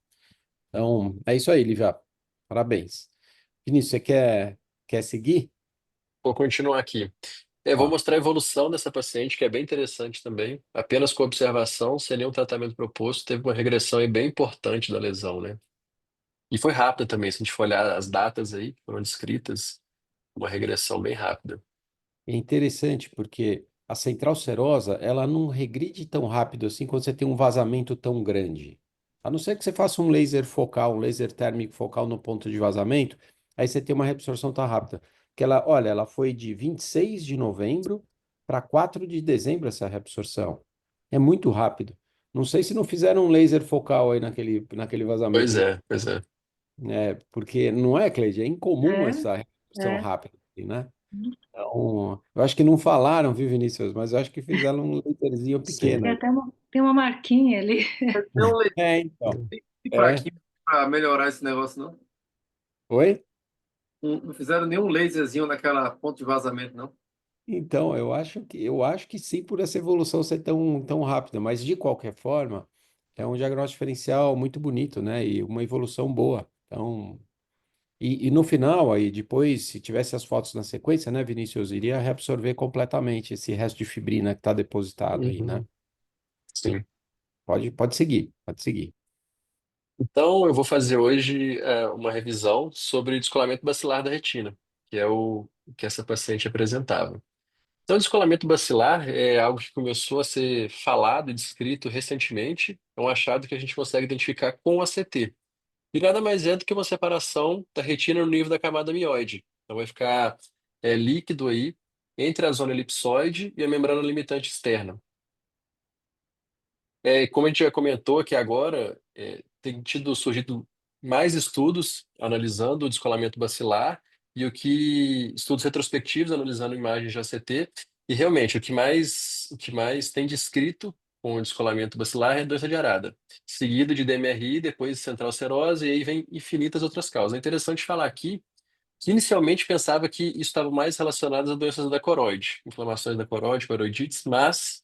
Então, é isso aí, Lívia. Parabéns. Vinícius, você quer seguir? Vou continuar aqui. Eu vou Ó, mostrar a evolução dessa paciente, que é bem interessante também. Apenas com observação, sem nenhum tratamento proposto, teve uma regressão aí bem importante da lesão, né? E foi rápida também, se a gente for olhar as datas aí, que foram descritas, uma regressão bem rápida. é interessante porque a central serosa, ela não regride tão rápido assim quando você tem um vazamento tão grande. A não ser que você faça um laser focal, um laser térmico focal no ponto de vazamento, aí você tem uma reabsorção tão rápida. Que ela, olha, ela foi de 26 de novembro para 4 de dezembro essa reabsorção. É muito rápido. Não sei se não fizeram um laser focal aí naquele vazamento, Pois é. porque não é, Cleide? É incomum É, essa reabsorção é. rápida, assim, né? Então, eu acho que não falaram, viu, Vinícius? Mas eu acho que fizeram um laserzinho pequeno Sim. Tem aí. até tem uma marquinha ali. Tem um leite Então. para É. aqui para melhorar esse negócio, não? Oi? Não fizeram nenhum laserzinho naquela ponto de vazamento, não? Então, eu acho que sim, por essa evolução ser tão rápida, mas de qualquer forma, é um diagnóstico diferencial muito bonito, né? E uma evolução boa. Então, e no final, aí, depois, se tivesse as fotos na sequência, né, Vinícius, iria reabsorver completamente esse resto de fibrina que está depositado aí, né? Uhum. Sim. Pode seguir, pode seguir. Então, eu vou fazer hoje uma revisão sobre descolamento bacilar da retina, que é o que essa paciente apresentava. Então, o descolamento bacilar é algo que começou a ser falado e descrito recentemente. É um achado que a gente consegue identificar com o ACT. E nada mais é do que uma separação da retina no nível da camada mióide. Então, vai ficar líquido aí entre a zona elipsoide e a membrana limitante externa. Como a gente já comentou aqui agora, tem surgido mais estudos analisando o descolamento bacilar e estudos retrospectivos analisando imagens de ACT, e realmente o que mais tem descrito com o descolamento bacilar é doença de arada, seguido de DMRI, depois central serose, e aí vem infinitas outras causas. É interessante falar aqui que inicialmente pensava que isso estava mais relacionado às doenças da coroide, inflamações da coroide, coroidites, mas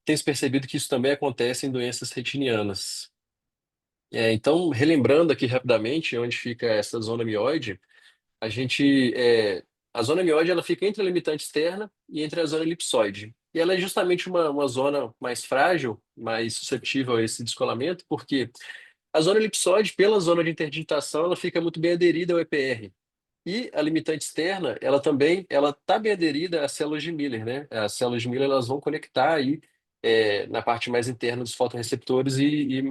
tem se percebido que isso também acontece em doenças retinianas. Então, relembrando aqui rapidamente onde fica essa zona mióide, a gente, a zona mióide ela fica entre a limitante externa e entre a zona elipsoide. E ela é justamente uma zona mais frágil, mais suscetível a esse descolamento, porque A zona elipsoide, pela zona de interdigitação, ela fica muito bem aderida ao EPR. E a limitante externa, ela também, ela está bem aderida às células de Miller, né? As células de Miller, elas vão conectar aí na parte mais interna dos fotorreceptores e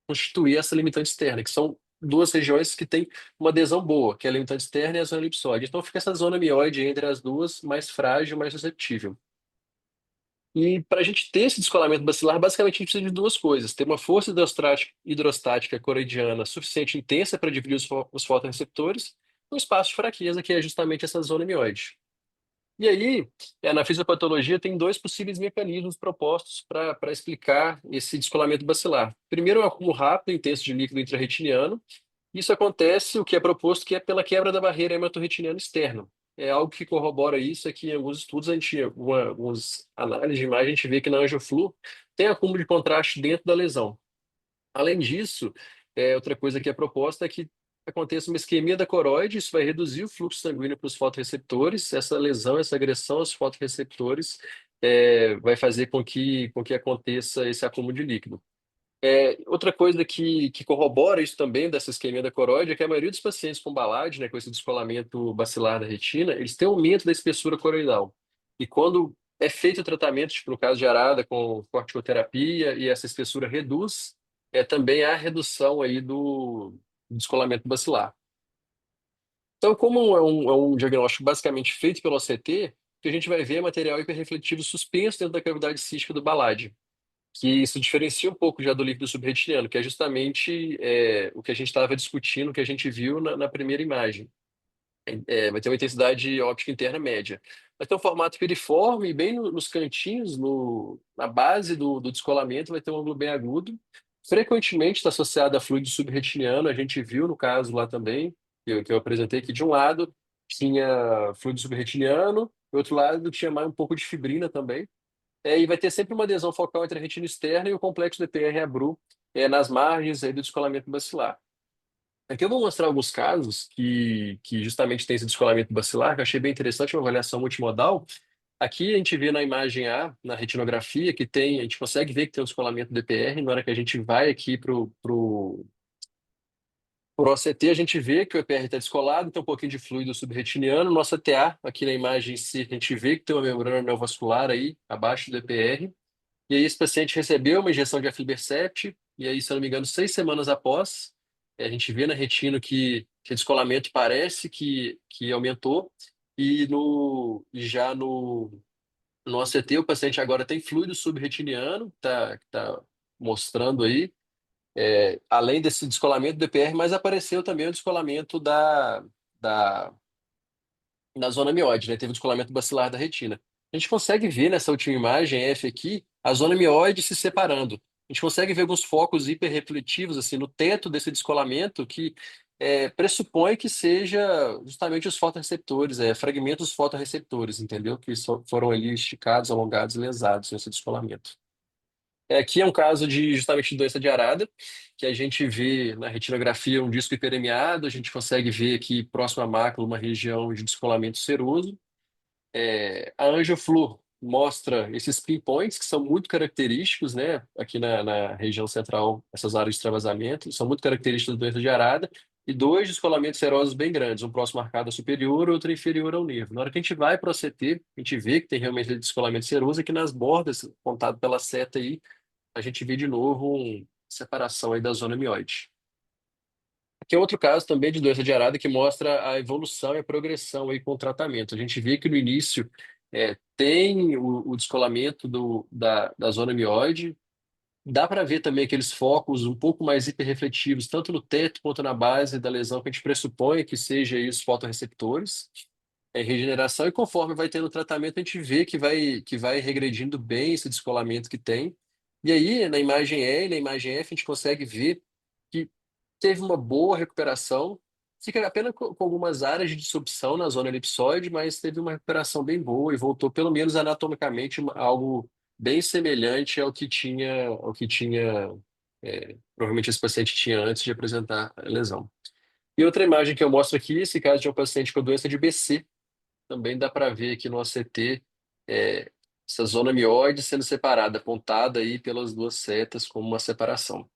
constituir essa limitante externa, que são duas regiões que têm uma adesão boa, que é a limitante externa e a zona elipsoide. Então fica essa zona mioide entre as duas, mais frágil, mais susceptível. E para a gente ter esse descolamento bacilar, basicamente a gente precisa de duas coisas: ter uma força hidrostática coroidiana suficiente intensa para dividir os fotorreceptores, um espaço de fraqueza, que é justamente essa zona mioide. E aí, na fisiopatologia, tem dois possíveis mecanismos propostos para explicar esse descolamento bacilar. Primeiro, é um acúmulo rápido e intenso de líquido intrarretiniano. Isso acontece, o que é proposto, que é pela quebra da barreira hematorretiniana externa. É algo que corrobora isso, é que em alguns estudos, algumas análises de imagem, a gente vê que na angioflu tem acúmulo de contraste dentro da lesão. Além disso, outra coisa que é proposta é que aconteça uma isquemia da coroide, isso vai reduzir o fluxo sanguíneo para os fotorreceptores. Essa lesão, essa agressão aos fotorreceptores vai fazer com que aconteça esse acúmulo de líquido. Outra coisa que corrobora isso também, dessa isquemia da coroide, é que a maioria dos pacientes com BALAD, né, com esse descolamento bacilar da retina, eles têm um aumento da espessura coroidal. E quando é feito o tratamento, tipo no caso de arada, com corticoterapia, e essa espessura reduz, também há redução aí do descolamento bacilar. Então, como é um diagnóstico basicamente feito pelo OCT, o que a gente vai ver é material hiperrefletivo suspenso dentro da cavidade cística do BALAD, que isso diferencia um pouco já do líquido subretiniano, que é justamente o que a gente estava discutindo, o que a gente viu na primeira imagem. Vai ter uma intensidade óptica interna média. Vai ter um formato piriforme, e bem nos cantinhos, na base do descolamento, vai ter um ângulo bem agudo. Frequentemente está associado a fluido subretiniano, a gente viu no caso lá também, que eu apresentei, que de um lado tinha fluido subretiniano, do outro lado tinha mais um pouco de fibrina também. E vai ter sempre uma adesão focal entre a retina externa e o complexo DPR-ABRU nas margens aí do descolamento bacilar. Aqui eu vou mostrar alguns casos que justamente tem esse descolamento bacilar, que eu achei bem interessante, uma avaliação multimodal. Aqui a gente vê na imagem A, na retinografia, a gente consegue ver que tem um descolamento DPR. Na hora que a gente vai aqui por OCT, a gente vê que o EPR está descolado, tem um pouquinho de fluido subretiniano. No OCTA, aqui na imagem C, a gente vê que tem uma membrana neovascular aí, abaixo do EPR. E aí esse paciente recebeu uma injeção de aflibercept, e aí, se eu não me engano, 6 semanas após, a gente vê na retina que o descolamento parece que aumentou, e já no OCT o paciente agora tem fluido subretiniano, tá mostrando aí, além desse descolamento do DPR, mas apareceu também o descolamento da, da zona mióide, né? Teve um descolamento bacilar da retina. A gente consegue ver nessa última imagem F aqui a zona mióide se separando. A gente consegue ver alguns focos hiperrefletivos assim no teto desse descolamento que pressupõe que seja justamente os fotorreceptores, fragmentos dos fotorreceptores, entendeu? Que foram ali esticados, alongados e lesados nesse descolamento. Aqui é um caso de justamente doença de Arada, que a gente vê na retinografia um disco hiperemiado, a gente consegue ver aqui próximo à mácula uma região de descolamento seroso. A angioflu mostra esses pinpoints que são muito característicos, né? Aqui na região central, essas áreas de extravasamento são muito características da doença de Arada, e dois descolamentos serosos bem grandes, um próximo à arcada superior, outro inferior ao nervo. Na hora que a gente vai para o CT, a gente vê que tem realmente descolamento seroso aqui nas bordas, contado pela seta aí, a gente vê de novo uma separação aí da zona mióide. Aqui é outro caso também de doença de Arada que mostra a evolução e a progressão aí com o tratamento. A gente vê que no início tem o descolamento da zona mióide. Dá para ver também aqueles focos um pouco mais hiperrefletivos, tanto no teto quanto na base da lesão, que a gente pressupõe que seja aí os fotorreceptores. Regeneração, e conforme vai tendo tratamento, a gente vê que vai regredindo bem esse descolamento que tem. E aí, na imagem E e na imagem F, a gente consegue ver que teve uma boa recuperação, fica apenas com algumas áreas de disrupção na zona elipsoide, mas teve uma recuperação bem boa e voltou, pelo menos anatomicamente, algo bem semelhante ao que tinha, provavelmente esse paciente tinha antes de apresentar a lesão. E outra imagem que eu mostro aqui, esse caso de um paciente com doença de BC, também dá para ver aqui no OCT essa zona mióide sendo separada, apontada aí pelas duas setas como uma separação.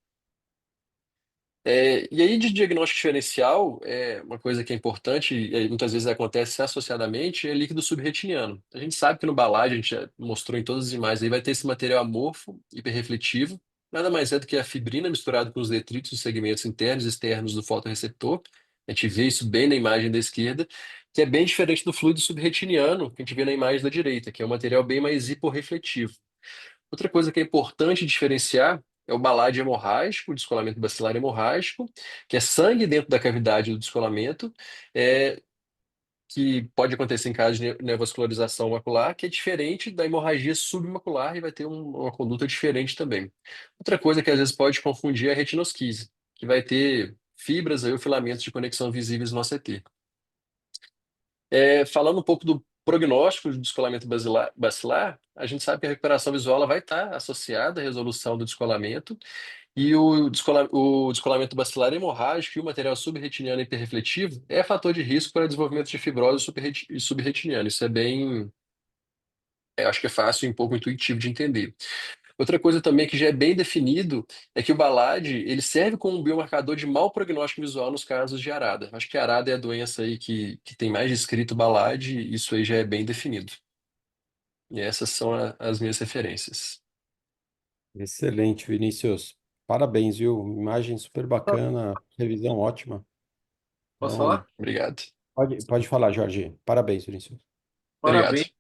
E aí, de diagnóstico diferencial, uma coisa que é importante, e aí muitas vezes acontece associadamente, é líquido subretiniano. A gente sabe que no BALAD, a gente já mostrou em todas as imagens, aí vai ter esse material amorfo, hiperrefletivo, nada mais é do que a fibrina misturada com os detritos dos segmentos internos e externos do fotorreceptor. A gente vê isso bem na imagem da esquerda, que é bem diferente do fluido subretiniano, que a gente vê na imagem da direita, que é um material bem mais hiporrefletivo. Outra coisa que é importante diferenciar é o balade hemorrágico, o descolamento bacilar hemorrágico, que é sangue dentro da cavidade do descolamento, é, que pode acontecer em caso de neovascularização macular, que é diferente da hemorragia submacular e vai ter uma conduta diferente também. Outra coisa que às vezes pode confundir é a retinosquise, que vai ter fibras aí, ou filamentos de conexão visíveis no ACT. Falando um pouco do prognóstico do descolamento bacilar, a gente sabe que a recuperação visual ela vai estar associada à resolução do descolamento e o descolamento bacilar hemorrágico e o material subretiniano hiperrefletivo é fator de risco para desenvolvimento de fibrose subretiniana. Isso é bem, acho que é fácil e um pouco intuitivo de entender. Outra coisa também que já é bem definido é que o BALAD ele serve como um biomarcador de mau prognóstico visual nos casos de ARADA. Acho que a ARADA é a doença aí que tem mais descrito BALAD, e isso aí já é bem definido. E essas são as minhas referências. Excelente, Vinícius. Parabéns, viu? Imagem super bacana, revisão ótima. Posso Então, falar? pode, pode falar, Jorge. Parabéns, Vinícius. Obrigado. Parabéns,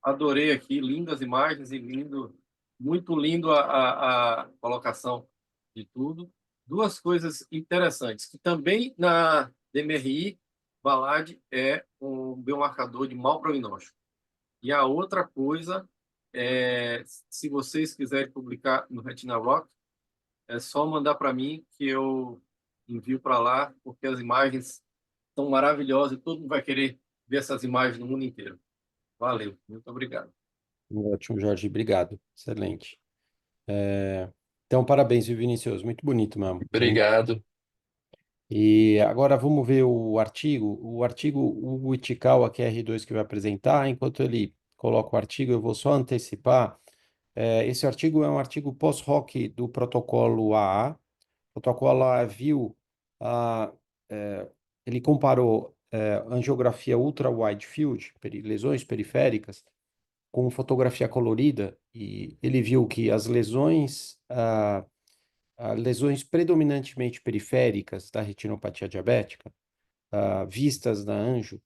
adorei aqui, lindas imagens e lindo, muito lindo a colocação de tudo. Duas coisas interessantes, que também na DMRI, BALAD é um biomarcador de mau prognóstico. E a outra coisa é, se vocês quiserem publicar no Retina Rock, é só mandar para mim que eu envio para lá, porque as imagens são maravilhosas e todo mundo vai querer ver essas imagens no mundo inteiro. Valeu, muito obrigado. Ótimo, Jorge. Obrigado. Excelente. Então, parabéns, viu, Vinícius. Muito bonito mesmo. Hein? Obrigado. E agora vamos ver o artigo. O artigo, o Ichikawa, que é R2 que vai apresentar. Enquanto ele coloca o artigo, eu vou só antecipar. Esse artigo é um artigo pós-hoc do protocolo AA. O protocolo AA viu, a, ele comparou angiografia ultra-wide field, lesões periféricas, com fotografia colorida, e ele viu que as lesões, lesões predominantemente periféricas da retinopatia diabética, vistas na anjo,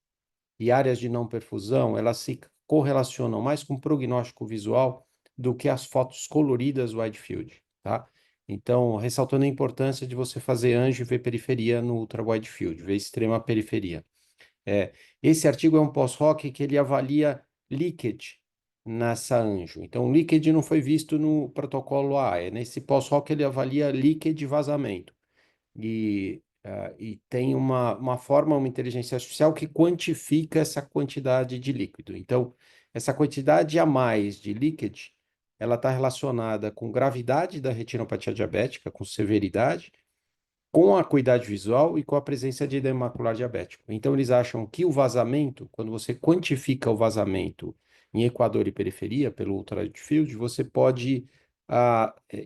e áreas de não perfusão, elas se correlacionam mais com prognóstico visual do que as fotos coloridas wide field, tá? Então, ressaltando a importância de você fazer anjo e ver periferia no ultra wide field, ver extrema periferia. Esse artigo é um pós-hoc que ele avalia leakage nessa anjo. Então, leakage não foi visto no protocolo A, nesse pós-hoc ele avalia leakage e vazamento. E tem uma forma, uma inteligência artificial que quantifica essa quantidade de líquido. Então, essa quantidade a mais de leakage, ela está relacionada com gravidade da retinopatia diabética, com severidade, com a acuidade visual e com a presença de edema macular diabético. Então, eles acham que o vazamento, quando você quantifica o vazamento em equador e periferia pelo ultra-wide field, você pode,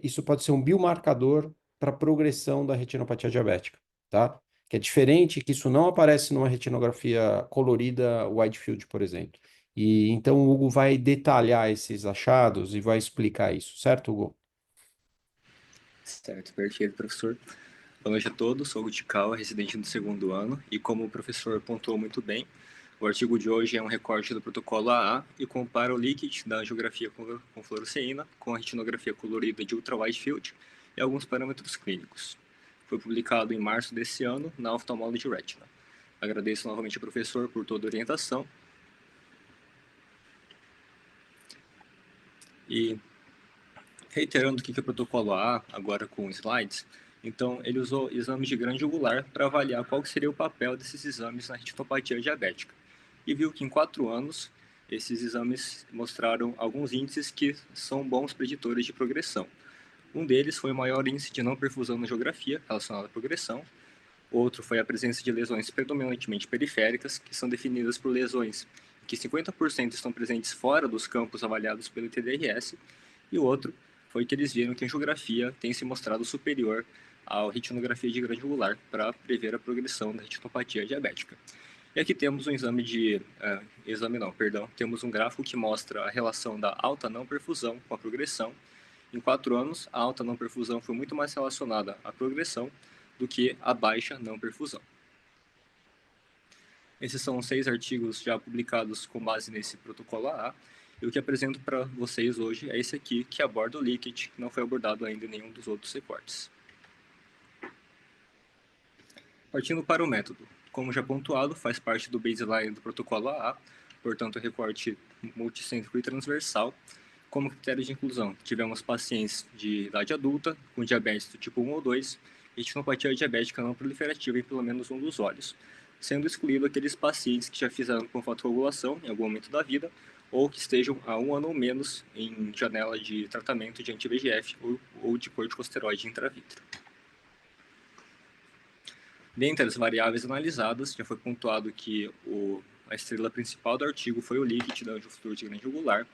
isso pode ser um biomarcador para a progressão da retinopatia diabética, tá? Que é diferente, que isso não aparece numa retinografia colorida wide field, por exemplo. E então o Hugo vai detalhar esses achados e vai explicar isso, certo, Hugo? Certo, perfeito, professor. Boa noite a todos, sou o Gutical, residente do segundo ano, e como o professor pontuou muito bem, o artigo de hoje é um recorte do protocolo AA e compara o líquido da angiografia com fluoresceína com a retinografia colorida de ultra-wide field e alguns parâmetros clínicos. Foi publicado em março desse ano na Ophthalmology Retina. Agradeço novamente ao professor por toda a orientação. E reiterando o que é o protocolo AA, agora com slides, então ele usou exames de grande angular para avaliar qual seria o papel desses exames na retinopatia diabética. E viu que em 4 anos, esses exames mostraram alguns índices que são bons preditores de progressão. Um deles foi o maior índice de não perfusão na angiografia, relacionado à progressão. Outro foi a presença de lesões predominantemente periféricas, que são definidas por lesões que 50% estão presentes fora dos campos avaliados pelo TDRS. E o outro foi que eles viram que a angiografia tem se mostrado superior a retinografia de grande angular para prever a progressão da retinopatia diabética. E aqui temos um temos um gráfico que mostra a relação da alta não perfusão com a progressão. Em 4 anos, a alta não perfusão foi muito mais relacionada à progressão do que a baixa não perfusão. Esses são 6 artigos já publicados com base nesse protocolo AA. E o que apresento para vocês hoje é esse aqui, que aborda o leakage, que não foi abordado ainda em nenhum dos outros recortes. Partindo para o método. Como já pontuado, faz parte do baseline do protocolo AA, portanto, recorte multicêntrico e transversal. Como critério de inclusão, tivemos pacientes de idade adulta, com diabetes do tipo 1 ou 2, e retinopatia diabética não proliferativa em pelo menos um dos olhos, sendo excluído aqueles pacientes que já fizeram com fotocoagulação em algum momento da vida, ou que estejam há 1 ano ou menos em janela de tratamento de anti-VEGF ou de corticosteroide intravítrea. Dentre as variáveis analisadas, já foi pontuado que a estrela principal do artigo foi o leakage da angiofluor de grande angular,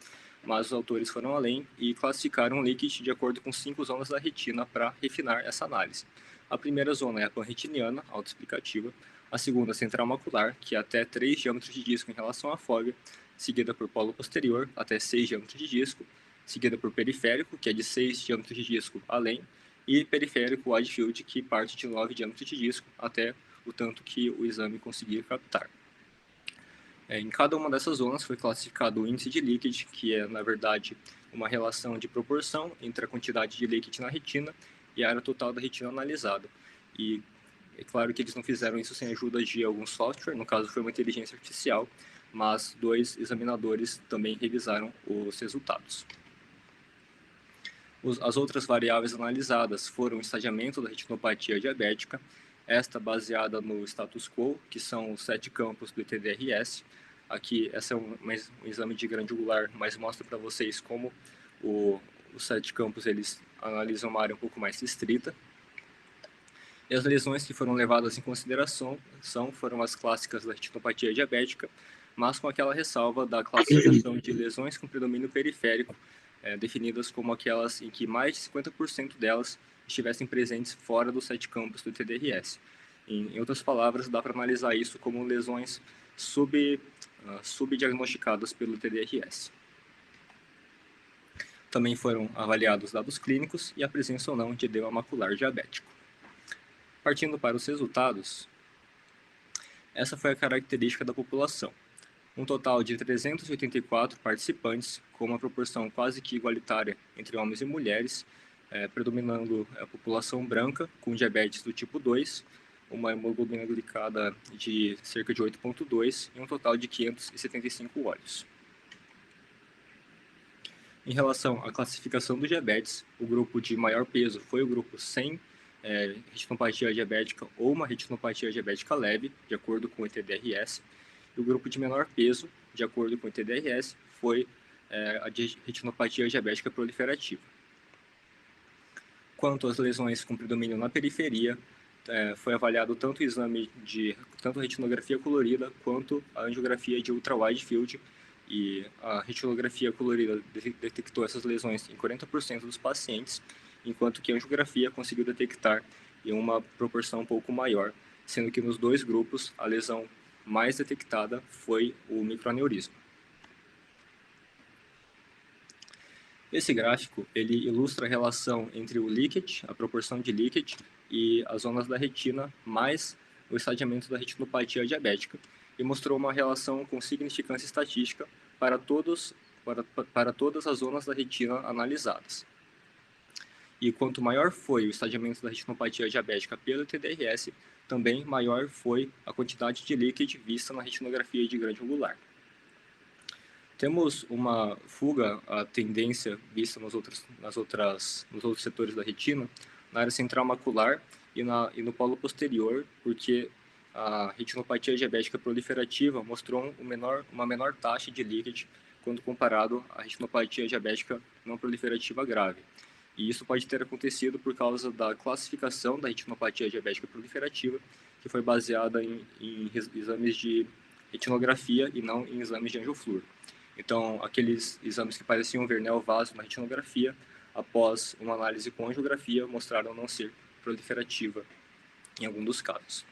mas os autores foram além e classificaram o leakage de acordo com 5 zonas da retina para refinar essa análise. A primeira zona é a panretiniana, autoexplicativa, a segunda central macular, que é até 3 diâmetros de disco em relação à fóvea, seguida por polo posterior, até 6 diâmetros de disco, seguida por periférico, que é de 6 diâmetros de disco além, e periférico wide field, que parte de 9 diâmetros de disco, até o tanto que o exame conseguir captar. Em cada uma dessas zonas foi classificado o índice de leakage, que é, na verdade, uma relação de proporção entre a quantidade de leakage na retina e a área total da retina analisada. E é claro que eles não fizeram isso sem a ajuda de algum software, no caso foi uma inteligência artificial, mas 2 examinadores também revisaram os resultados. As outras variáveis analisadas foram o estadiamento da retinopatia diabética, esta baseada no status quo, que são os 7 campos do ETDRS. Aqui, esse é um exame de grande angular, mas mostra para vocês como os 7 campos eles analisam uma área um pouco mais restrita. E as lesões que foram levadas em consideração foram as clássicas da retinopatia diabética, mas com aquela ressalva da classificação de lesões com predomínio periférico, definidas como aquelas em que mais de 50% delas estivessem presentes fora dos 7 campos do TDRS. Em outras palavras, dá para analisar isso como lesões subdiagnosticadas pelo TDRS. Também foram avaliados dados clínicos e a presença ou não de edema macular diabético. Partindo para os resultados, essa foi a característica da população. Um total de 384 participantes, com uma proporção quase que igualitária entre homens e mulheres, predominando a população branca, com diabetes do tipo 2, uma hemoglobina glicada de cerca de 8,2 e um total de 575 olhos. Em relação à classificação do diabetes, o grupo de maior peso foi o grupo sem retinopatia diabética ou uma retinopatia diabética leve, de acordo com o ETDRS, e o grupo de menor peso, de acordo com o TDRS, foi a de retinopatia diabética proliferativa. Quanto às lesões com predomínio na periferia, foi avaliado tanto o exame tanto a retinografia colorida quanto a angiografia de ultra-wide field, e a retinografia colorida detectou essas lesões em 40% dos pacientes, enquanto que a angiografia conseguiu detectar em uma proporção um pouco maior, sendo que nos 2 grupos a lesão mais detectada foi o microaneurisma. Esse gráfico ele ilustra a relação entre o leakage, a proporção de leakage, e as zonas da retina, mais o estadiamento da retinopatia diabética, e mostrou uma relação com significância estatística para todas as zonas da retina analisadas. E quanto maior foi o estadiamento da retinopatia diabética pelo TDRS, também maior foi a quantidade de leakage vista na retinografia de grande angular. Temos uma fuga à tendência vista nos outros setores da retina, na área central macular e no polo posterior, porque a retinopatia diabética proliferativa mostrou uma menor taxa de leakage quando comparado à retinopatia diabética não proliferativa grave. E isso pode ter acontecido por causa da classificação da retinopatia diabética proliferativa, que foi baseada em exames de retinografia e não em exames de angiofluor. Então, aqueles exames que pareciam ver neovaso na retinografia, após uma análise com angiografia, mostraram não ser proliferativa em algum dos casos.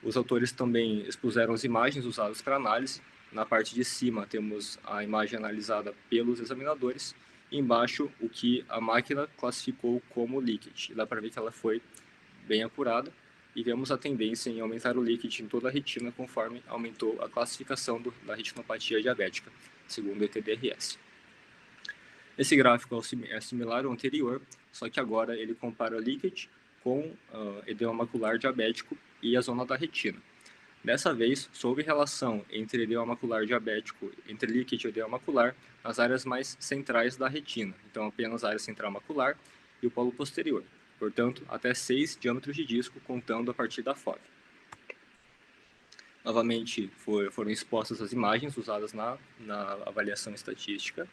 Os autores também expuseram as imagens usadas para análise. Na parte de cima temos a imagem analisada pelos examinadores e embaixo o que a máquina classificou como leakage. Dá para ver que ela foi bem apurada e vemos a tendência em aumentar o leakage em toda a retina conforme aumentou a classificação da retinopatia diabética, segundo o ETDRS. Esse gráfico é similar ao anterior, só que agora ele compara leakage com edema macular diabético e a zona da retina. Dessa vez, só houve relação entre edema macular diabético, entre leakage e edema macular, nas áreas mais centrais da retina, então apenas a área central macular e o polo posterior. Portanto, até 6 diâmetros de disco, contando a partir da FOV. Novamente, foram expostas as imagens usadas na avaliação estatística.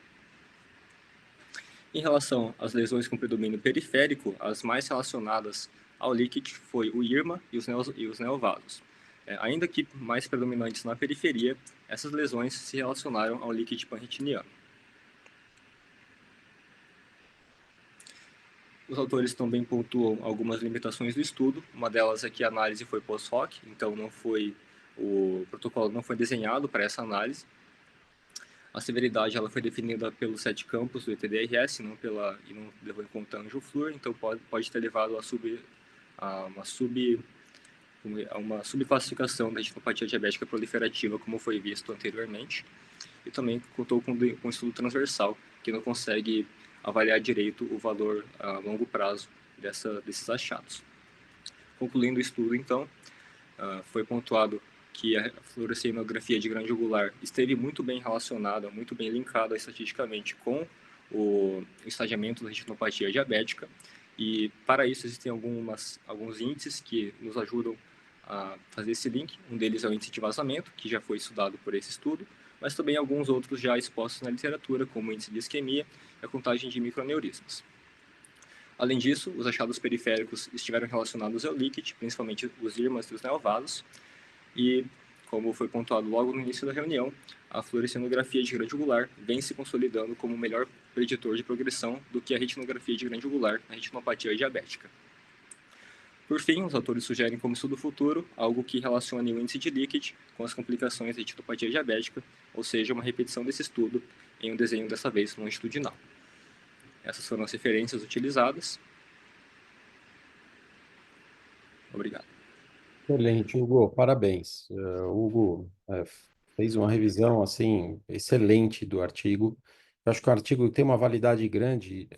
Em relação às lesões com predomínio periférico, as mais relacionadas ao leakage foi o IRMA e os neovasos. Ainda que mais predominantes na periferia, essas lesões se relacionaram ao leakage panretiniano. Os autores também pontuam algumas limitações do estudo. Uma delas é que a análise foi post-hoc, então o protocolo não foi desenhado para essa análise. A severidade ela foi definida pelos 7 campos do ETDRS e não levou em conta Angioflúor, então pode ter levado a uma subclassificação da retinopatia diabética proliferativa, como foi visto anteriormente. E também contou com um estudo transversal, que não consegue avaliar direito o valor a longo prazo desses achados. Concluindo o estudo, então, foi pontuado que a fluorescein de grande angular esteve muito bem relacionada, muito bem linkada estatisticamente com o estadiamento da retinopatia diabética, e para isso existem alguns índices que nos ajudam a fazer esse link. Um deles é o índice de vazamento, que já foi estudado por esse estudo, mas também alguns outros já expostos na literatura, como o índice de isquemia e a contagem de microaneurismas. Além disso, os achados periféricos estiveram relacionados ao leakage, principalmente os IRMAs e os neovasos, e, como foi pontuado logo no início da reunião, a fluorescenografia de grande angular vem se consolidando como o melhor preditor de progressão do que a retinografia de grande angular na retinopatia diabética. Por fim, os autores sugerem como estudo futuro algo que relacione o índice de leakage com as complicações da retinopatia diabética, ou seja, uma repetição desse estudo em um desenho dessa vez longitudinal. Essas foram as referências utilizadas. Obrigado. Excelente, Hugo, parabéns. Hugo fez uma revisão assim excelente do artigo. Eu acho que o artigo tem uma validade grande.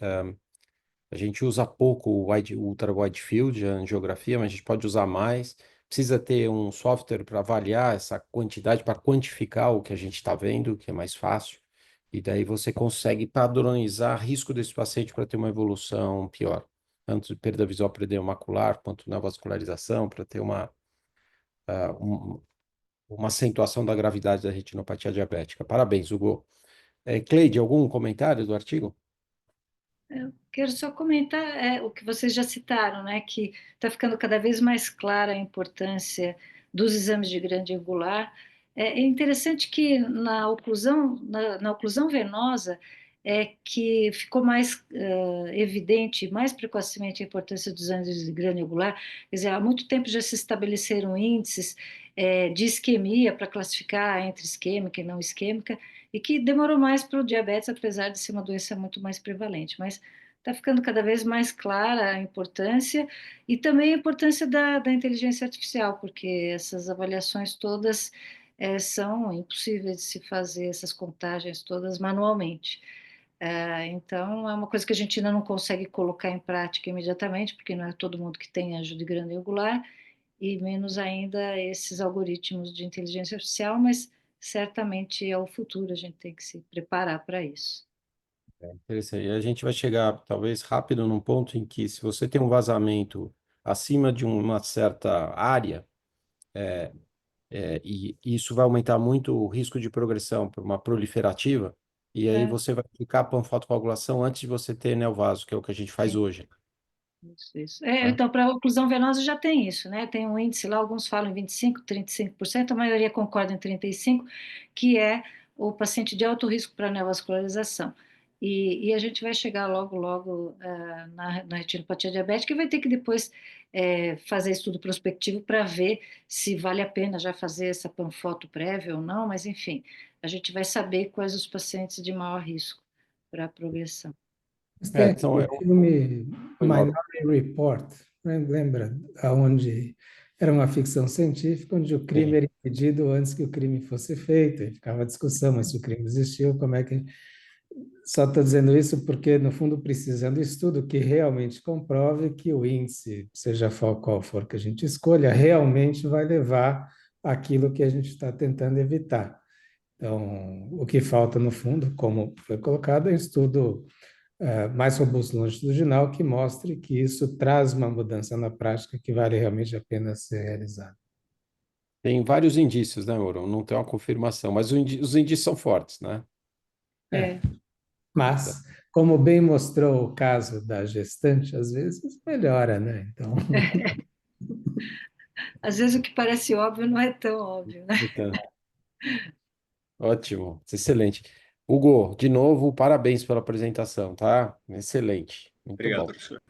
A gente usa pouco o Ultra Wide Field, a angiografia, mas a gente pode usar mais. Precisa ter um software para avaliar essa quantidade, para quantificar o que a gente está vendo, que é mais fácil. E daí você consegue padronizar risco desse paciente para ter uma evolução pior, tanto de perda visual para edema macular, quanto na vascularização, para ter uma acentuação da gravidade da retinopatia diabética. Parabéns, Hugo. Cleide, algum comentário do artigo? Eu quero só comentar o que vocês já citaram, né, que está ficando cada vez mais clara a importância dos exames de grande angular. É interessante que na oclusão venosa que ficou mais evidente, mais precocemente a importância dos exames de grande angular. Quer dizer, há muito tempo já se estabeleceram índices de isquemia para classificar entre isquêmica e não isquêmica, e que demorou mais para o diabetes, apesar de ser uma doença muito mais prevalente, mas está ficando cada vez mais clara a importância e também a importância da inteligência artificial, porque essas avaliações todas são impossíveis de se fazer, essas contagens todas manualmente. Então, é uma coisa que a gente ainda não consegue colocar em prática imediatamente, porque não é todo mundo que tem anjo de grande angular, e menos ainda esses algoritmos de inteligência artificial, mas certamente é o futuro, a gente tem que se preparar para isso. Interessante. E a gente vai chegar, talvez, rápido num ponto em que, se você tem um vazamento acima de uma certa área, e isso vai aumentar muito o risco de progressão por uma proliferativa, e aí você vai aplicar a panfotocoagulação antes de você ter neovaso, que é o que a gente faz hoje. Isso. Então, para a oclusão venosa já tem isso, né? Tem um índice lá, alguns falam em 25%, 35%, a maioria concorda em 35%, que é o paciente de alto risco para neovascularização. E a gente vai chegar logo, logo na retinopatia diabética e vai ter que depois fazer estudo prospectivo para ver se vale a pena já fazer essa panfoto prévia ou não, mas enfim, a gente vai saber quais os pacientes de maior risco para a progressão. Mas tem Então, aquele filme foi mal. Minority Report, né? Lembra? Onde era uma ficção científica, onde o crime Sim. era impedido antes que o crime fosse feito, e ficava a discussão, mas se o crime existiu, como é que... Só estou dizendo isso porque, no fundo, precisa de um estudo que realmente comprove que o índice, seja qual for que a gente escolha, realmente vai levar àquilo que a gente está tentando evitar. Então, o que falta, no fundo, como foi colocado, é um estudo mais robusto longitudinal que mostre que isso traz uma mudança na prática que vale realmente a pena ser realizada. Tem vários indícios, né, Ouro? Não tem uma confirmação, mas os indícios são fortes, né? É. Mas, como bem mostrou o caso da gestante, às vezes melhora, né? Então, Às vezes o que parece óbvio não é tão óbvio, né? Então, ótimo, excelente. Hugo, de novo, parabéns pela apresentação, tá? Excelente, muito Obrigado, bom. professor.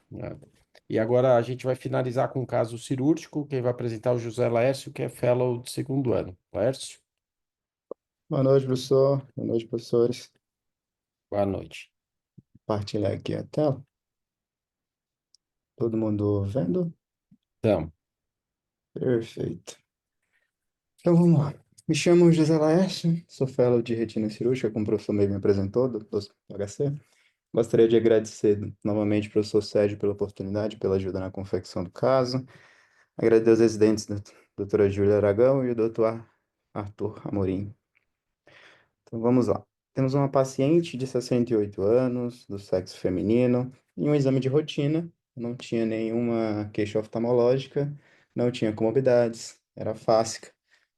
Nada. E agora a gente vai finalizar com um caso cirúrgico. Quem vai apresentar é o José Laércio, que é fellow de segundo ano. Laércio, Boa noite, professor. Boa noite, professores. boa noite. Partilhar aqui a tela. Todo mundo vendo? Então, Perfeito. Então, vamos lá. Me chamo José Laércio, sou fellow de retina cirúrgica, como o professor meio me apresentou, do HC. Gostaria de agradecer novamente ao professor Sérgio pela oportunidade, pela ajuda na confecção do caso. Agradecer aos residentes, da doutora Júlia Aragão e o doutor Arthur Amorim. Então, vamos lá. Temos uma paciente de 68 anos, do sexo feminino, em um exame de rotina, não tinha nenhuma queixa oftalmológica, não tinha comorbidades, era fásica.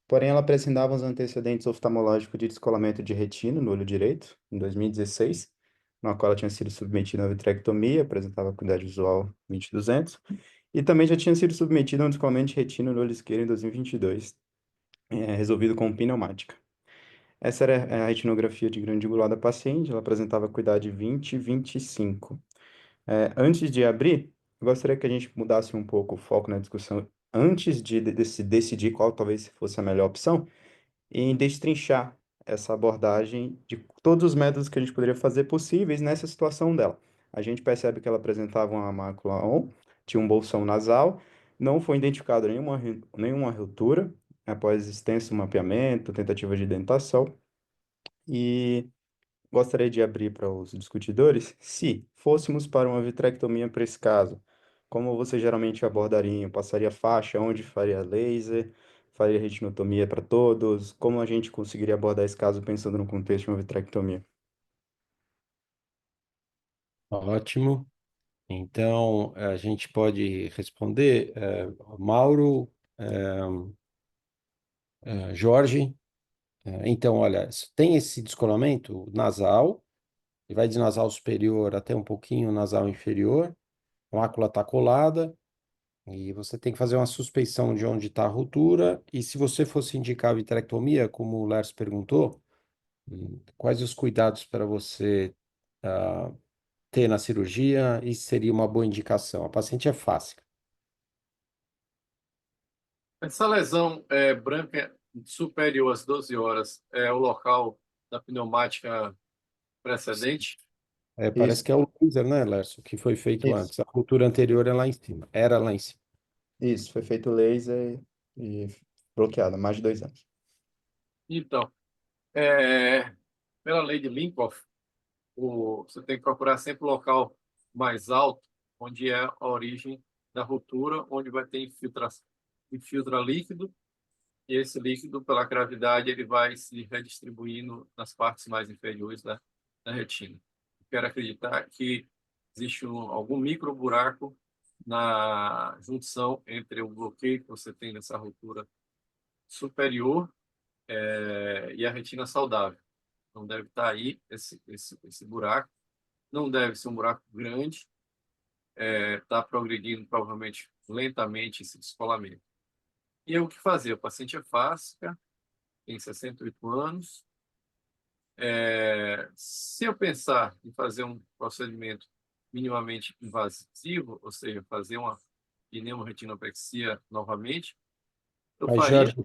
Porém, ela apresentava os antecedentes oftalmológicos de descolamento de retina no olho direito, em 2016, na qual ela tinha sido submetida a uma vitrectomia, apresentava acuidade visual 20/200, e também já tinha sido submetida a um descolamento de retina no olho esquerdo em 2022, resolvido com pneumática. Essa era a retinografia de grande angular da paciente, ela apresentava acuidade 20/25. Antes de abrir, eu gostaria que a gente mudasse um pouco o foco na discussão, antes de se decidir qual talvez fosse a melhor opção, em destrinchar essa abordagem de todos os métodos que a gente poderia fazer possíveis nessa situação dela. A gente percebe que ela apresentava uma mácula on, tinha um bolsão nasal, não foi identificada nenhuma ruptura após extenso mapeamento, tentativa de dentação, e gostaria de abrir para os discutidores, se fôssemos para uma vitrectomia para esse caso, como você geralmente abordaria? Passaria faixa, onde faria laser, faria retinotomia para todos? Como a gente conseguiria abordar esse caso pensando no contexto de uma vitrectomia? ótimo. Então, a gente pode responder, Mauro, Jorge. Então, olha, tem esse descolamento nasal, ele vai de nasal superior até um pouquinho nasal inferior, a mácula está colada, e você tem que fazer uma suspeição de onde está a ruptura, e se você fosse indicar a vitrectomia, como o Lars perguntou, quais os cuidados para você ter na cirurgia e seria uma boa indicação? A paciente é fácil. Essa lesão branca superior às 12 horas é o local da pneumática precedente? Parece Isso, que é o laser, né, Lércio, que foi feito isso, antes. A ruptura anterior é lá em cima, era lá em cima. isso. Foi feito laser e bloqueado há mais de 2 anos. Então, pela lei de Linkoff, você tem que procurar sempre o local mais alto, onde é a origem da ruptura, onde vai ter infiltra líquido, e esse líquido, pela gravidade, ele vai se redistribuindo nas partes mais inferiores da retina. Quero acreditar que existe algum micro buraco na junção entre o bloqueio que você tem nessa ruptura superior e a retina saudável. Não deve estar aí esse buraco. Não deve ser um buraco grande. Está progredindo provavelmente lentamente esse descolamento. E o que fazer? O paciente é fásica, tem 68 anos, Se eu pensar em fazer um procedimento minimamente invasivo, ou seja, fazer uma pneumoretinopexia novamente, eu Mas, faria.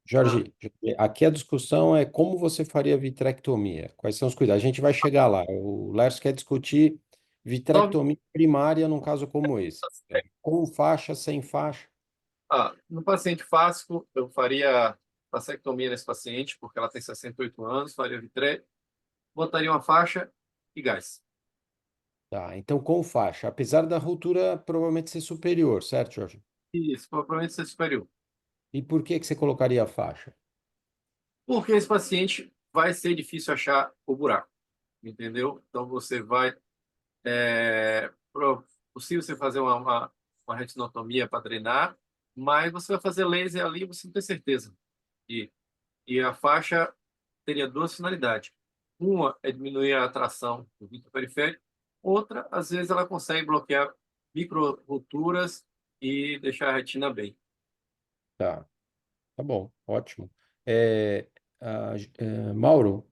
Jorge, aqui a discussão é como você faria vitrectomia, quais são os cuidados. A gente vai chegar lá. O Lércio quer discutir Só, vitrectomia primária num caso como esse. Com faixa, sem faixa. no paciente fásico, eu faria vasectomia nesse paciente, porque ela tem 68 anos, faria vitre, botaria uma faixa e gás. Tá, então com faixa, apesar da ruptura provavelmente ser superior, certo, Jorge? Isso, provavelmente ser superior. E por que que você colocaria a faixa? Porque esse paciente vai ser difícil achar o buraco, entendeu? Então você vai, possível você fazer uma retinotomia para drenar, mas você vai fazer laser ali, você não tem certeza. E, e a faixa teria duas finalidades. Uma é diminuir a atração do vítreo periférico, outra, às vezes, ela consegue bloquear micro-rupturas e deixar a retina bem. Tá, tá bom, ótimo. É, Mauro,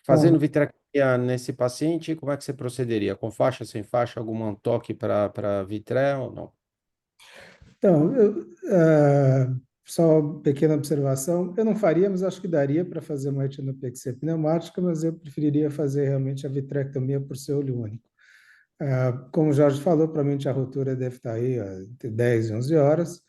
fazendo Bom, vitrectomia nesse paciente, como é que você procederia? Com faixa, sem faixa, algum toque para vitré ou não? então, só uma pequena observação, eu não faria, mas acho que daria para fazer uma retinopexia pneumática, mas eu preferiria fazer realmente a vitrectomia por ser olho único. Como o Jorge falou, provavelmente a rotura deve estar aí entre 10 e 11 horas.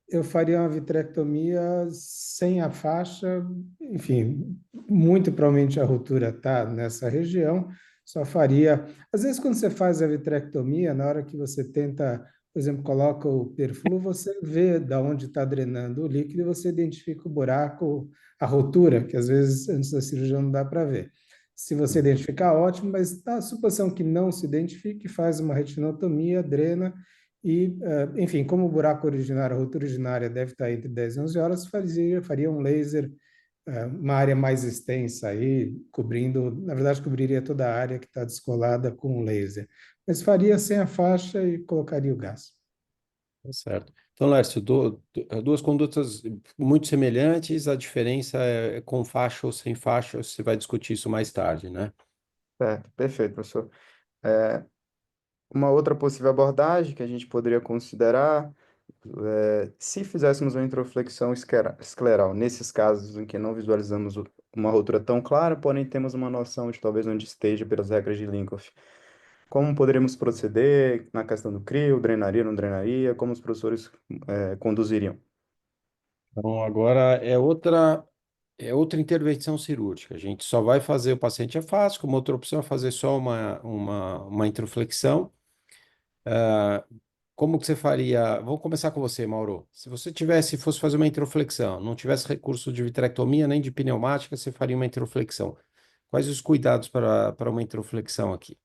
Eu faria uma vitrectomia sem a faixa, enfim, muito provavelmente a rotura está nessa região, só faria. Às vezes, quando você faz a vitrectomia, na hora que você tenta, por exemplo, coloca o perfluo, você vê da onde está drenando o líquido e você identifica o buraco, a rotura, que às vezes antes da cirurgia não dá para ver. Se você identificar, ótimo, mas na suposição que não se identifique, faz uma retinotomia, drena e, enfim, como o buraco originário, a rotura originária deve estar entre 10 e 11 horas, faria um laser, uma área mais extensa aí, cobrindo, na verdade, cobriria toda a área que está descolada com o laser. Mas faria sem a faixa e colocaria o gás. Tá certo. Então, Lércio, duas condutas muito semelhantes, a diferença é com faixa ou sem faixa, você vai discutir isso mais tarde, né? Certo, perfeito, professor. Uma outra possível abordagem que a gente poderia considerar, se fizéssemos uma introflexão escleral, nesses casos em que não visualizamos uma rotura tão clara, porém temos uma noção de talvez onde esteja pelas regras de Linkoff. Como poderíamos proceder na questão do CRIO, drenaria, não drenaria, como os professores conduziriam? Então, agora é outra intervenção cirúrgica. A gente só vai fazer o paciente é fácil, como outra opção é fazer só uma introflexão. Ah, como que você faria? Vamos começar com você, Mauro. Se você fosse fazer uma introflexão, não tivesse recurso de vitrectomia nem de pneumática, você faria uma introflexão. Quais os cuidados para uma introflexão aqui?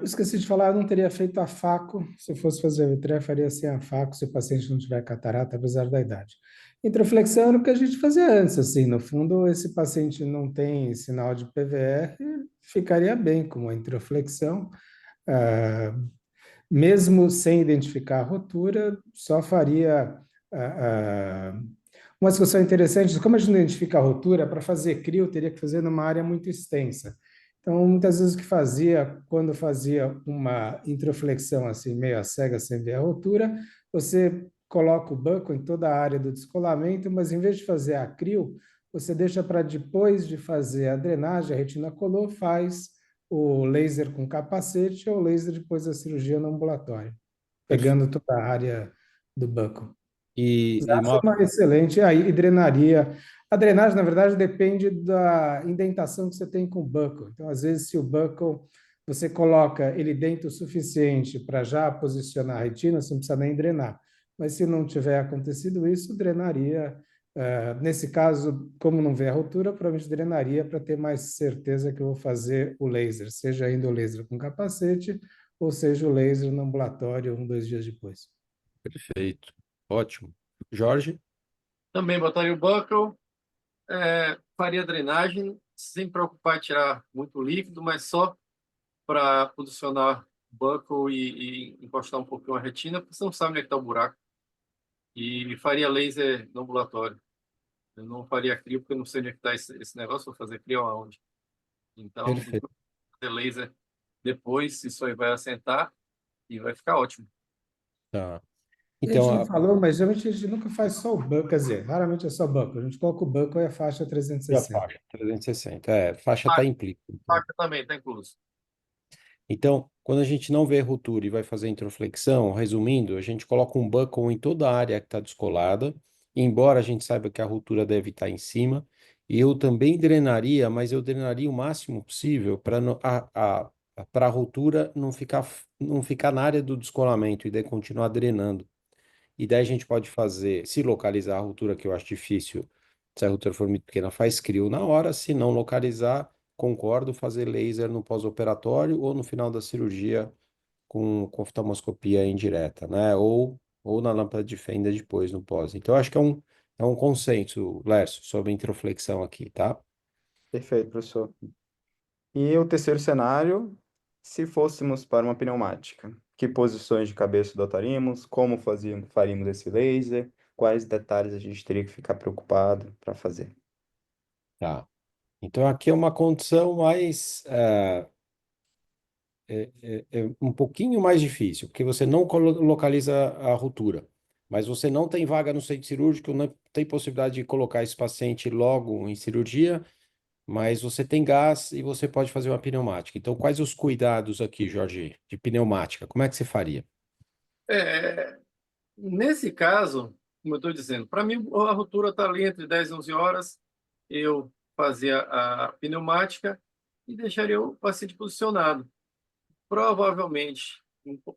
Esqueci de falar, eu não teria feito a faco. Se eu fosse fazer o vitreia, faria sem a faco, se o paciente não tiver catarata, apesar da idade. Introflexão era o que a gente fazia antes, assim, no fundo, esse paciente não tem sinal de PVR, ficaria bem com uma introflexão. Ah, Mesmo sem identificar a rotura, só faria uma discussão interessante, como a gente não identifica a rotura, para fazer CRIO, teria que fazer numa área muito extensa. Então, muitas vezes o que fazia, quando fazia uma introflexão assim, meio a cega, sem ver a rotura, você coloca o buccal em toda a área do descolamento, mas em vez de fazer a CRIO, você deixa para depois de fazer a drenagem, a retina colou, faz o laser com capacete ou o laser depois da cirurgia no ambulatório, Perfeito. pegando toda a área do buccal. E Zaço é uma excelente, aí, e drenaria. A drenagem, na verdade, depende da indentação que você tem com o buccal. Então, às vezes, se o buccal você coloca ele dentro o suficiente para já posicionar a retina, você não precisa nem drenar. Mas se não tiver acontecido isso, drenaria. Nesse caso, como não vê a rotura, provavelmente drenaria para ter mais certeza que eu vou fazer o laser, seja ainda o laser com capacete, ou seja o laser no ambulatório 1, 2 dias depois. perfeito. Ótimo. Jorge? Também botaria o buccal, faria drenagem, sem preocupar em tirar muito líquido, mas só para posicionar o buccal e encostar um pouquinho a retina, porque você não sabe onde é que está o buraco. E faria laser no ambulatório. Eu não faria crio, porque eu não sei onde é que está esse negócio, vou fazer crio aonde. Então, Perfeito. vou fazer laser depois, isso aí vai assentar e vai ficar ótimo. Tá. A Então, gente não falou, mas geralmente a gente nunca faz só o buckle, quer dizer, raramente é só buckle. A gente coloca o buckle e a faixa e a 360. faixa? 360. Faixa está Faca, implícita. faca também está incluso. Então, quando a gente não vê ruptura e vai fazer introflexão, resumindo, a gente coloca um buckle em toda a área que está descolada, embora a gente saiba que a ruptura deve estar em cima, e eu também drenaria, mas eu drenaria o máximo possível para a ruptura não ficar na área do descolamento e daí continuar drenando. E daí a gente pode fazer, se localizar a ruptura, que eu acho difícil, se a ruptura for muito pequena, faz crio na hora, se não localizar, concordo, fazer laser no pós-operatório ou no final da cirurgia com oftalmoscopia indireta, né? Ou na lâmpada de fenda depois, no pós. Então, eu acho que é um consenso, Lércio, sobre introflexão aqui, tá? Perfeito, professor. E o terceiro cenário, se fôssemos para uma pneumática, que posições de cabeça adotaríamos? Como faríamos esse laser? Quais detalhes a gente teria que ficar preocupado para fazer? Tá. Então, aqui é uma condição mais, é um pouquinho mais difícil, porque você não localiza a ruptura, mas você não tem vaga no centro cirúrgico, não tem possibilidade de colocar esse paciente logo em cirurgia, mas você tem gás e você pode fazer uma pneumática. Então, quais os cuidados aqui, Jorge, de pneumática? Como é que você faria? É, nesse caso, como eu estou dizendo, para mim a ruptura está ali entre 10 e 11 horas, eu fazia a pneumática e deixaria o paciente posicionado. Provavelmente,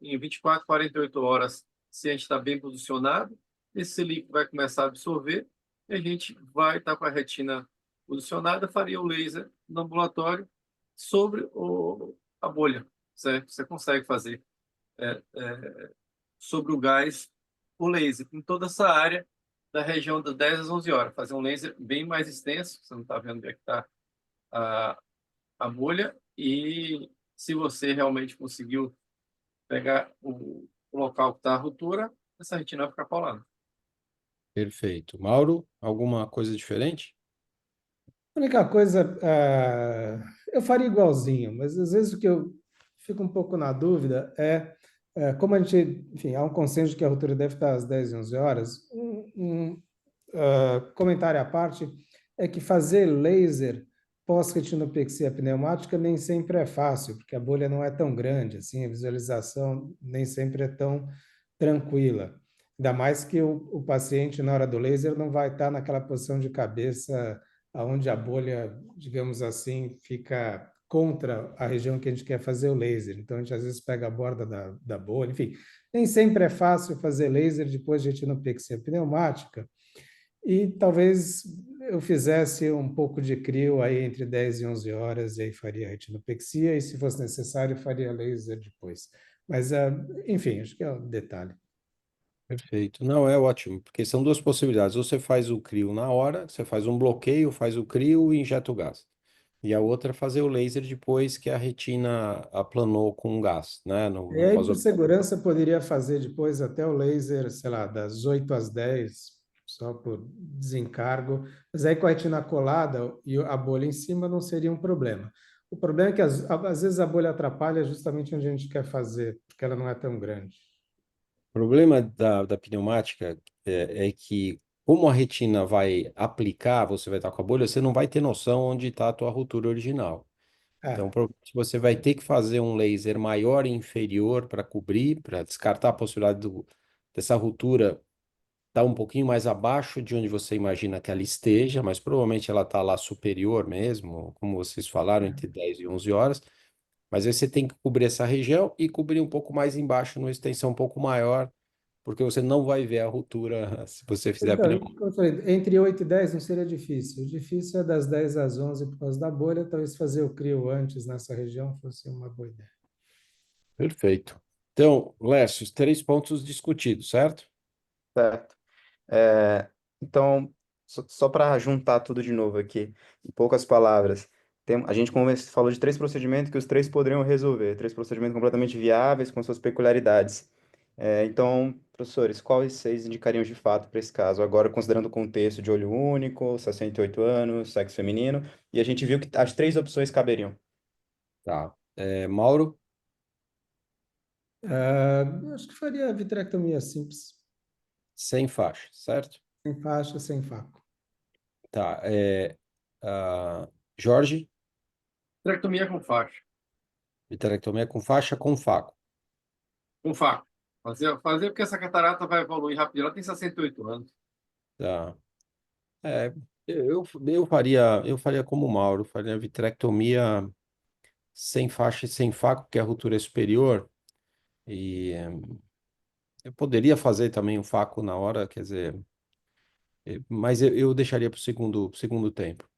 em 24, 48 horas, se a gente está bem posicionado, esse líquido vai começar a absorver e a gente vai estar com a retina posicionada, faria o laser no ambulatório sobre a bolha, certo? Você consegue fazer sobre o gás o laser em toda essa área da região das 10 às 11 horas, fazer um laser bem mais extenso, você não está vendo onde é que está a, a bolha, e se você realmente conseguiu pegar o local que está a ruptura, essa retina vai ficar paulada. Perfeito. Mauro, alguma coisa diferente? A única coisa, eu faria igualzinho, mas às vezes o que eu fico um pouco na dúvida como a gente, enfim, há um consenso de que a ruptura deve estar às 10 e 11 horas, comentário à parte é que fazer laser pós-retinopexia pneumática nem sempre é fácil, porque a bolha não é tão grande, assim, a visualização nem sempre é tão tranquila. Ainda mais que o paciente, na hora do laser, não vai estar naquela posição de cabeça onde a bolha, digamos assim, fica contra a região que a gente quer fazer o laser. Então, a gente às vezes pega a borda da bolha. Enfim, nem sempre é fácil fazer laser depois de retinopexia pneumática. E talvez eu fizesse um pouco de crio aí entre 10 e 11 horas, e aí faria retinopexia, e se fosse necessário, faria laser depois. Mas, enfim, acho que é um detalhe. Perfeito. Não, é ótimo, porque são duas possibilidades. Ou você faz o crio na hora, você faz um bloqueio, faz o crio e injeta o gás. E a outra é fazer o laser depois que a retina aplanou com o gás, né? No, E no aí, pós. por segurança, poderia fazer depois até o laser, sei lá, das 8 às 10, só por desencargo. Mas aí com a retina colada e a bolha em cima não seria um problema. O problema é que às vezes a bolha atrapalha justamente onde a gente quer fazer, porque ela não é tão grande. O problema da pneumática é que, como a retina vai aplicar, você vai estar com a bolha, você não vai ter noção onde está a tua ruptura original. Então, É, você vai ter que fazer um laser maior e inferior para cobrir, para descartar a possibilidade dessa ruptura estar um pouquinho mais abaixo de onde você imagina que ela esteja, mas provavelmente ela está lá superior mesmo, como vocês falaram, entre 10 e 11 horas. Mas aí você tem que cobrir essa região e cobrir um pouco mais embaixo, numa extensão um pouco maior, porque você não vai ver a ruptura se você fizer a então, pneumática. como eu falei, entre 8 e 10 não seria difícil. O difícil é das 10 às 11 por causa da bolha. Talvez fazer o crio antes nessa região fosse uma boa ideia. Perfeito. Então, Lécio, os 3 pontos discutidos, certo? Certo. Então, só para juntar tudo de novo aqui, em poucas palavras, a gente falou de 3 procedimentos que os três poderiam resolver, 3 procedimentos completamente viáveis com suas peculiaridades. Então, professores, quais vocês indicariam de fato para esse caso? Agora, considerando o contexto de olho único, 68 anos, sexo feminino, e a gente viu que as três opções caberiam. Tá. Mauro? Acho que faria a vitrectomia simples, Sem faixa, certo? sem faixa, sem faco. Tá. Jorge? Esterectomia com faixa, Vitrectomia com faixa com faco. com faca. Fazer porque essa catarata vai evoluir rápido. Ela tem 68 anos. Tá. É, eu faria como o Mauro, faria vitrectomia sem faixa e sem faco, porque a ruptura é superior. E eu poderia fazer também o faco na hora, quer dizer, mas eu deixaria para o segundo tempo,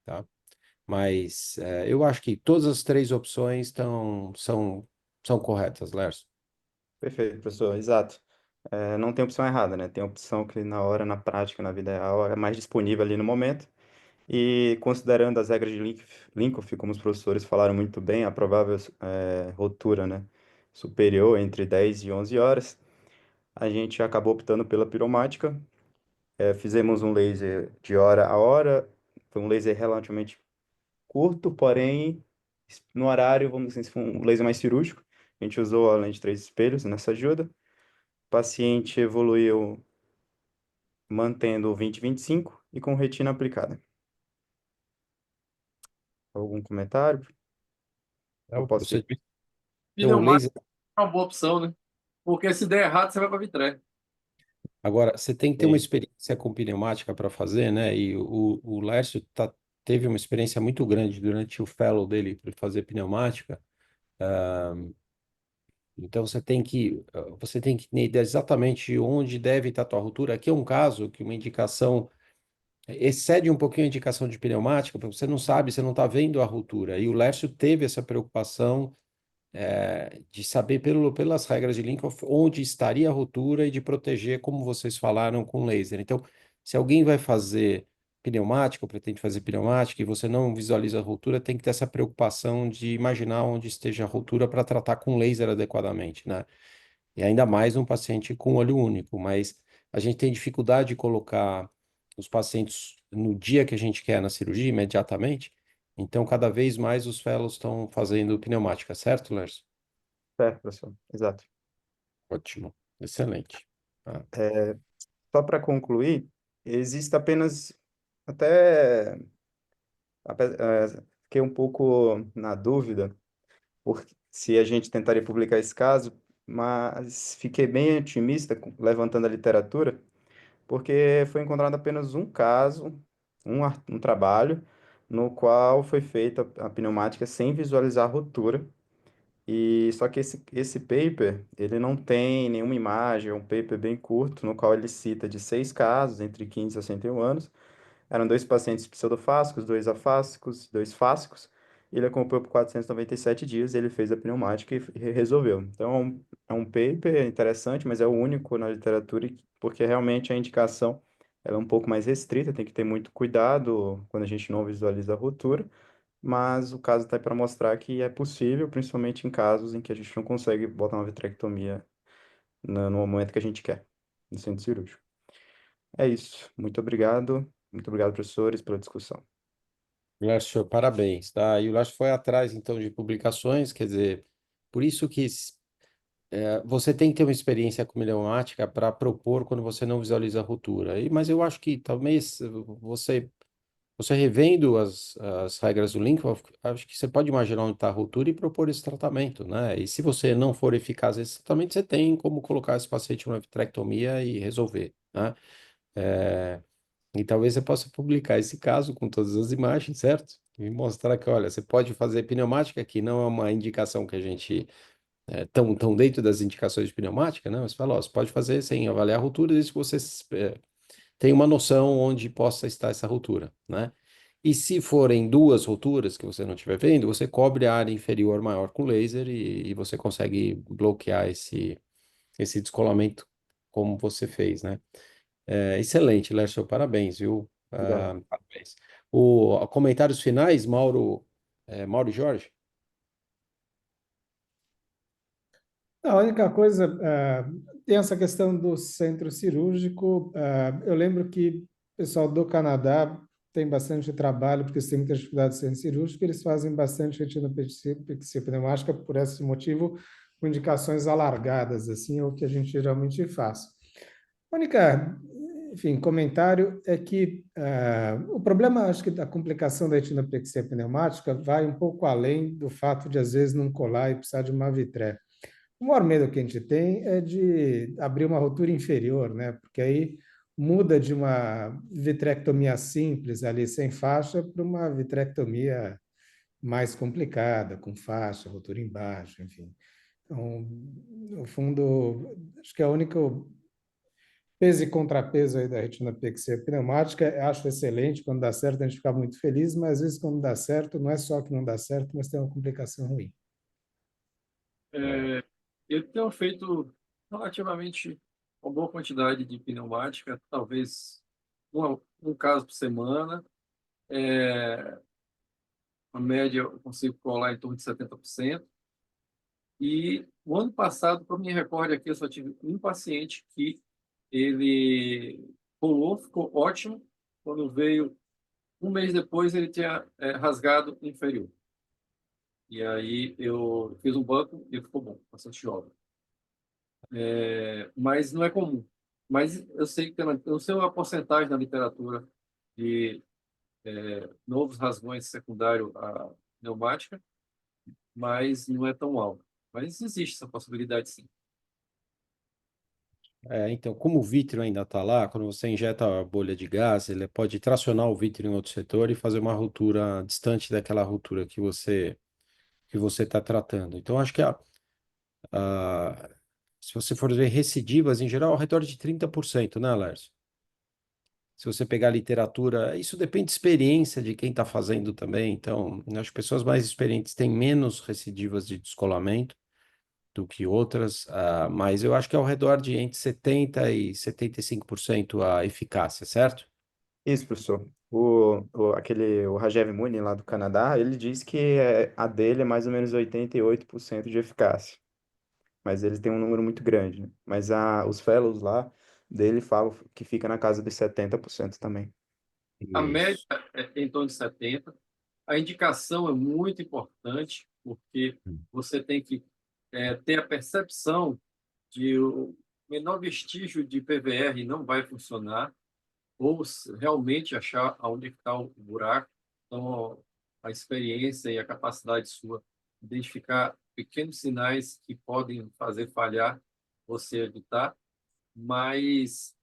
tá? Mas eu acho que todas as três opções são corretas, Lerson. Perfeito, professor, exato. Não tem opção errada, né? Tem opção que na hora, na prática, na vida real, é mais disponível ali no momento. E considerando as regras de Lincoln, como os professores falaram muito bem, a provável rotura, né, superior entre 10 e 11 horas, a gente acabou optando pela piromática. Fizemos um laser de hora a hora, foi um laser relativamente curto, porém, no horário, vamos dizer, assim, foi um laser mais cirúrgico. A gente usou a lente de três espelhos nessa ajuda. O paciente evoluiu mantendo o 20/25 e com retina aplicada. Algum comentário? É Eu o posso ir? procedimento. Então, o Pneumático laser. é uma boa opção, né? Porque se der errado, você vai para vitré. Agora, você tem que ter uma Sim. experiência com pneumática para fazer, né? E o Lércio teve uma experiência muito grande durante o fellow dele para fazer pneumática. Então, você tem que entender exatamente onde deve estar a tua ruptura. Aqui é um caso que uma indicação excede um pouquinho a indicação de pneumática, porque você não sabe, você não está vendo a ruptura. E o Lércio teve essa preocupação de saber pelas regras de Lincoln onde estaria a ruptura e de proteger, como vocês falaram, com laser. Então, se alguém vai fazer pneumática, ou pretende fazer pneumática, e você não visualiza a ruptura, tem que ter essa preocupação de imaginar onde esteja a ruptura para tratar com laser adequadamente, né? E ainda mais um paciente com olho único, mas a gente tem dificuldade de colocar os pacientes no dia que a gente quer na cirurgia, imediatamente. Então, cada vez mais os fellows estão fazendo pneumática, certo, Lércio? Certo, professor. Exato. Ótimo, excelente. Ah, Só para concluir, existe apenas até fiquei um pouco na dúvida se a gente tentaria publicar esse caso, mas fiquei bem otimista levantando a literatura, porque foi encontrado apenas um caso, um trabalho, no qual foi feita a pneumática sem visualizar a ruptura. E só que esse paper, ele não tem nenhuma imagem, é um paper bem curto, no qual ele cita de 6 casos, entre 15 e 61 anos. Eram 2 pacientes pseudofásicos, 2 afásicos, 2 fásicos. Ele acompanhou por 497 dias, ele fez a pneumática e resolveu. Então, é um paper interessante, mas é o único na literatura, porque realmente a indicação ela é um pouco mais restrita, tem que ter muito cuidado quando a gente não visualiza a ruptura, mas o caso está aí para mostrar que é possível, principalmente em casos em que a gente não consegue botar uma vitrectomia no momento que a gente quer, no centro cirúrgico. É isso. Muito obrigado. Muito obrigado, professores, pela discussão. Lércio, parabéns, tá? E o Lércio foi atrás, então, de publicações, quer dizer, por isso que você tem que ter uma experiência com pneumática para propor quando você não visualiza a ruptura. Mas eu acho que talvez você revendo as regras do Lincoln, acho que você pode imaginar onde está a ruptura e propor esse tratamento, né? E se você não for eficaz nesse tratamento, você tem como colocar esse paciente numa vitrectomia e resolver, né? É, e talvez você possa publicar esse caso com todas as imagens, certo? E mostrar que, olha, você pode fazer pneumática, que não é uma indicação que a gente tão dentro das indicações de pneumática, né? Você fala, ó, você pode fazer sem avaliar a ruptura, desde que você tenha uma noção onde possa estar essa ruptura, né? E se forem duas rupturas que você não estiver vendo, você cobre a área inferior maior com laser e você consegue bloquear esse descolamento como você fez, né? Excelente, Lércio, parabéns, viu? Obrigado. Parabéns. Comentários finais, Mauro e Jorge? A única coisa, tem essa questão do centro cirúrgico. Eu lembro que o pessoal do Canadá tem bastante trabalho, porque eles têm muita dificuldade de centro cirúrgico, eles fazem bastante retinopexia pneumática por esse motivo, com indicações alargadas, assim, é o que a gente geralmente faz. A única, enfim, comentário é que o problema, acho que, da complicação da retinopexia pneumática vai um pouco além do fato de, às vezes, não colar e precisar de uma vitré. O maior medo que a gente tem é de abrir uma rotura inferior, né? Porque aí muda de uma vitrectomia simples ali sem faixa para uma vitrectomia mais complicada, com faixa, rotura embaixo, enfim. Então, no fundo, acho que a única peso e contrapeso aí da retinopexia pneumática, eu acho excelente. Quando dá certo, a gente fica muito feliz, mas às vezes quando dá certo, não é só que não dá certo, mas tem uma complicação ruim. Eu tenho feito relativamente uma boa quantidade de pneumática, talvez um caso por semana. A média eu consigo colar em torno de 70%. E o ano passado, para me recorde aqui, eu só tive um paciente que ele colou, ficou ótimo. Quando veio um mês depois, ele tinha rasgado inferior. E aí eu fiz um banco e ficou bom, bastante jovem. Mas não é comum. Mas eu sei que eu não sei a porcentagem na literatura de novos rasgões secundários à pneumática, mas não é tão alto. Mas existe essa possibilidade, sim. Então, como o vítreo ainda está lá, quando você injeta a bolha de gás, ele pode tracionar o vítreo em outro setor e fazer uma ruptura distante daquela ruptura que você está tratando. Então, acho que se você for ver recidivas, em geral, ao redor de 30%, né, Lércio? Se você pegar a literatura, isso depende de experiência de quem está fazendo também. Então, as pessoas mais experientes têm menos recidivas de descolamento do que outras, mas eu acho que é ao redor de entre 70% e 75% a eficácia, certo? Isso, professor. O Rajev Muni, lá do Canadá, ele diz que a dele é mais ou menos 88% de eficácia. Mas ele tem um número muito grande, né? Mas os fellows lá dele falam que fica na casa dos 70% também. A média Isso. é em torno de 70%. A indicação é muito importante, porque você tem que ter a percepção de o menor vestígio de PVR não vai funcionar, ou realmente achar onde está o buraco. Então, a experiência e a capacidade sua de identificar pequenos sinais que podem fazer falhar, você evitar. Mas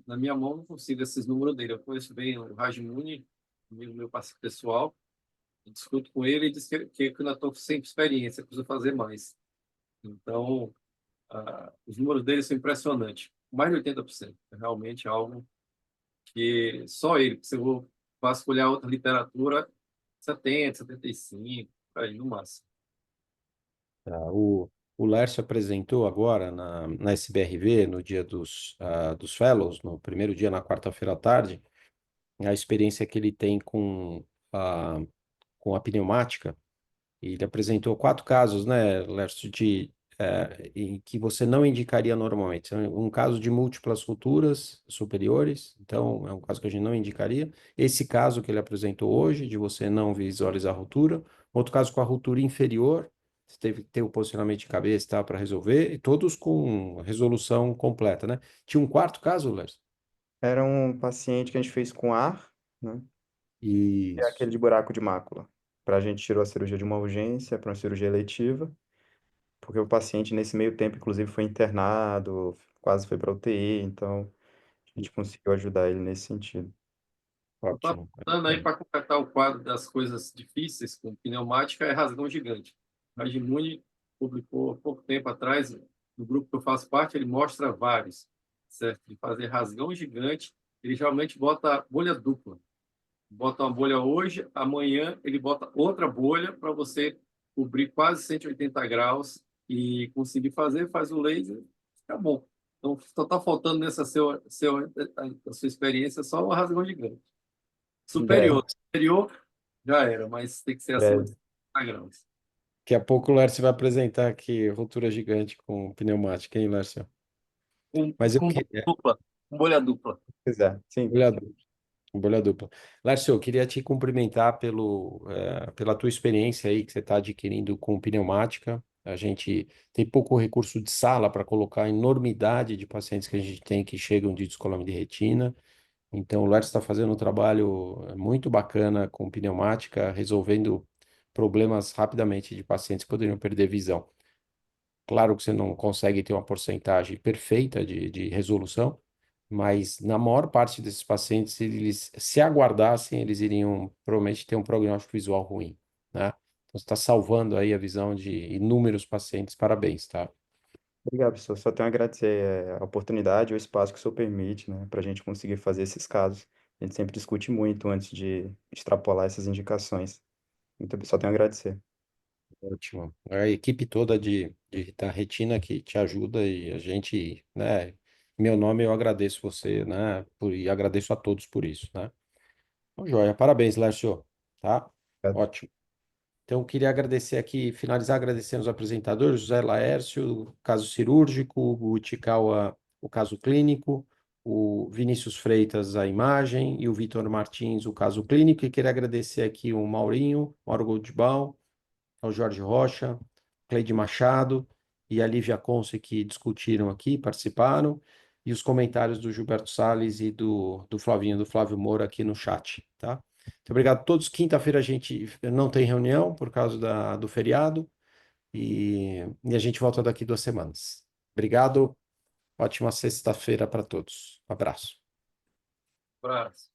na minha mão não consigo esses números dele. Eu conheço bem o Rajmuni, meu parceiro pessoal, eu discuto com ele e diz que eu ainda estou sem experiência, preciso fazer mais. Então, os números dele são impressionantes. Mais de 80%. É realmente algo que só ele, se eu vou vasculhar outra literatura, 70, 75, aí no máximo. Tá, o Lércio apresentou agora na SBRV, no dia dos Fellows, no primeiro dia, na quarta-feira à tarde, a experiência que ele tem com a pneumática. E ele apresentou 4 casos, né, Lércio, em que você não indicaria normalmente. Um caso de múltiplas rupturas superiores, então é um caso que a gente não indicaria. Esse caso que ele apresentou hoje, de você não visualizar a ruptura. Outro caso com a ruptura inferior, você teve que ter o posicionamento de cabeça, tá, para resolver, e todos com resolução completa, né? Tinha um quarto caso, Lércio? Era um paciente que a gente fez com ar, né? E Isso. aquele de buraco de mácula. A gente tirou a cirurgia de uma urgência para uma cirurgia eletiva, porque o paciente, nesse meio tempo, inclusive, foi internado, quase foi para UTI, então a gente conseguiu ajudar ele nesse sentido. Eu estou Ótimo. apontando aí para completar o quadro das coisas difíceis com pneumática é rasgão gigante. A Rajmuni publicou há pouco tempo atrás, no grupo que eu faço parte, ele mostra vários, certo? De fazer rasgão gigante, ele geralmente bota bolha dupla. Bota uma bolha hoje, amanhã ele bota outra bolha para você cobrir quase 180 graus e conseguir fazer, faz o laser, fica bom. Então, só está faltando nessa a sua experiência só o rasgão gigante. Em breve, Superior já era, mas tem que ser em acima de breve. 50 graus. Daqui a pouco o Lércio vai apresentar aqui rotura gigante com pneumática, hein, Lércio? Mas eu Com queria. dupla, com bolha dupla. Se quiser, sim. Bolha dupla. Bolha dupla. Lércio, eu queria te cumprimentar pela tua experiência aí que você está adquirindo com pneumática. A gente tem pouco recurso de sala para colocar a enormidade de pacientes que a gente tem que chegam de descolamento de retina. Então, o Lércio está fazendo um trabalho muito bacana com pneumática, resolvendo problemas rapidamente de pacientes que poderiam perder visão. Claro que você não consegue ter uma porcentagem perfeita de resolução, mas na maior parte desses pacientes, eles, se aguardassem, eles iriam provavelmente ter um prognóstico visual ruim, né? Então, você está salvando aí a visão de inúmeros pacientes. Parabéns, tá? Obrigado, professor. Só tenho a agradecer a oportunidade, o espaço que o senhor permite, né, para a gente conseguir fazer esses casos. A gente sempre discute muito antes de extrapolar essas indicações. Só tenho a agradecer. Ótimo. A equipe toda da Retina que te ajuda e a gente, né? Em meu nome, eu agradeço você, né? E agradeço a todos por isso, né? Então, joia. Parabéns, Lércio. Tá? Obrigado. Ótimo. Então, eu queria agradecer aqui, finalizar agradecendo os apresentadores, José Laércio, o caso cirúrgico, o Tikawa, o caso clínico, o Vinícius Freitas, a imagem, e o Vitor Martins, o caso clínico. E queria agradecer aqui o Maurinho, Mauro Goldbaum, ao Jorge Rocha, Cleide Machado e a Lívia Conce que discutiram aqui, participaram, e os comentários do Gilberto Salles e do Flavinho, do Flávio Moura aqui no chat, tá? Muito obrigado a todos. Quinta-feira a gente não tem reunião por causa do feriado e a gente volta daqui 2 semanas. Obrigado. Ótima sexta-feira para todos. Um abraço. Abraço.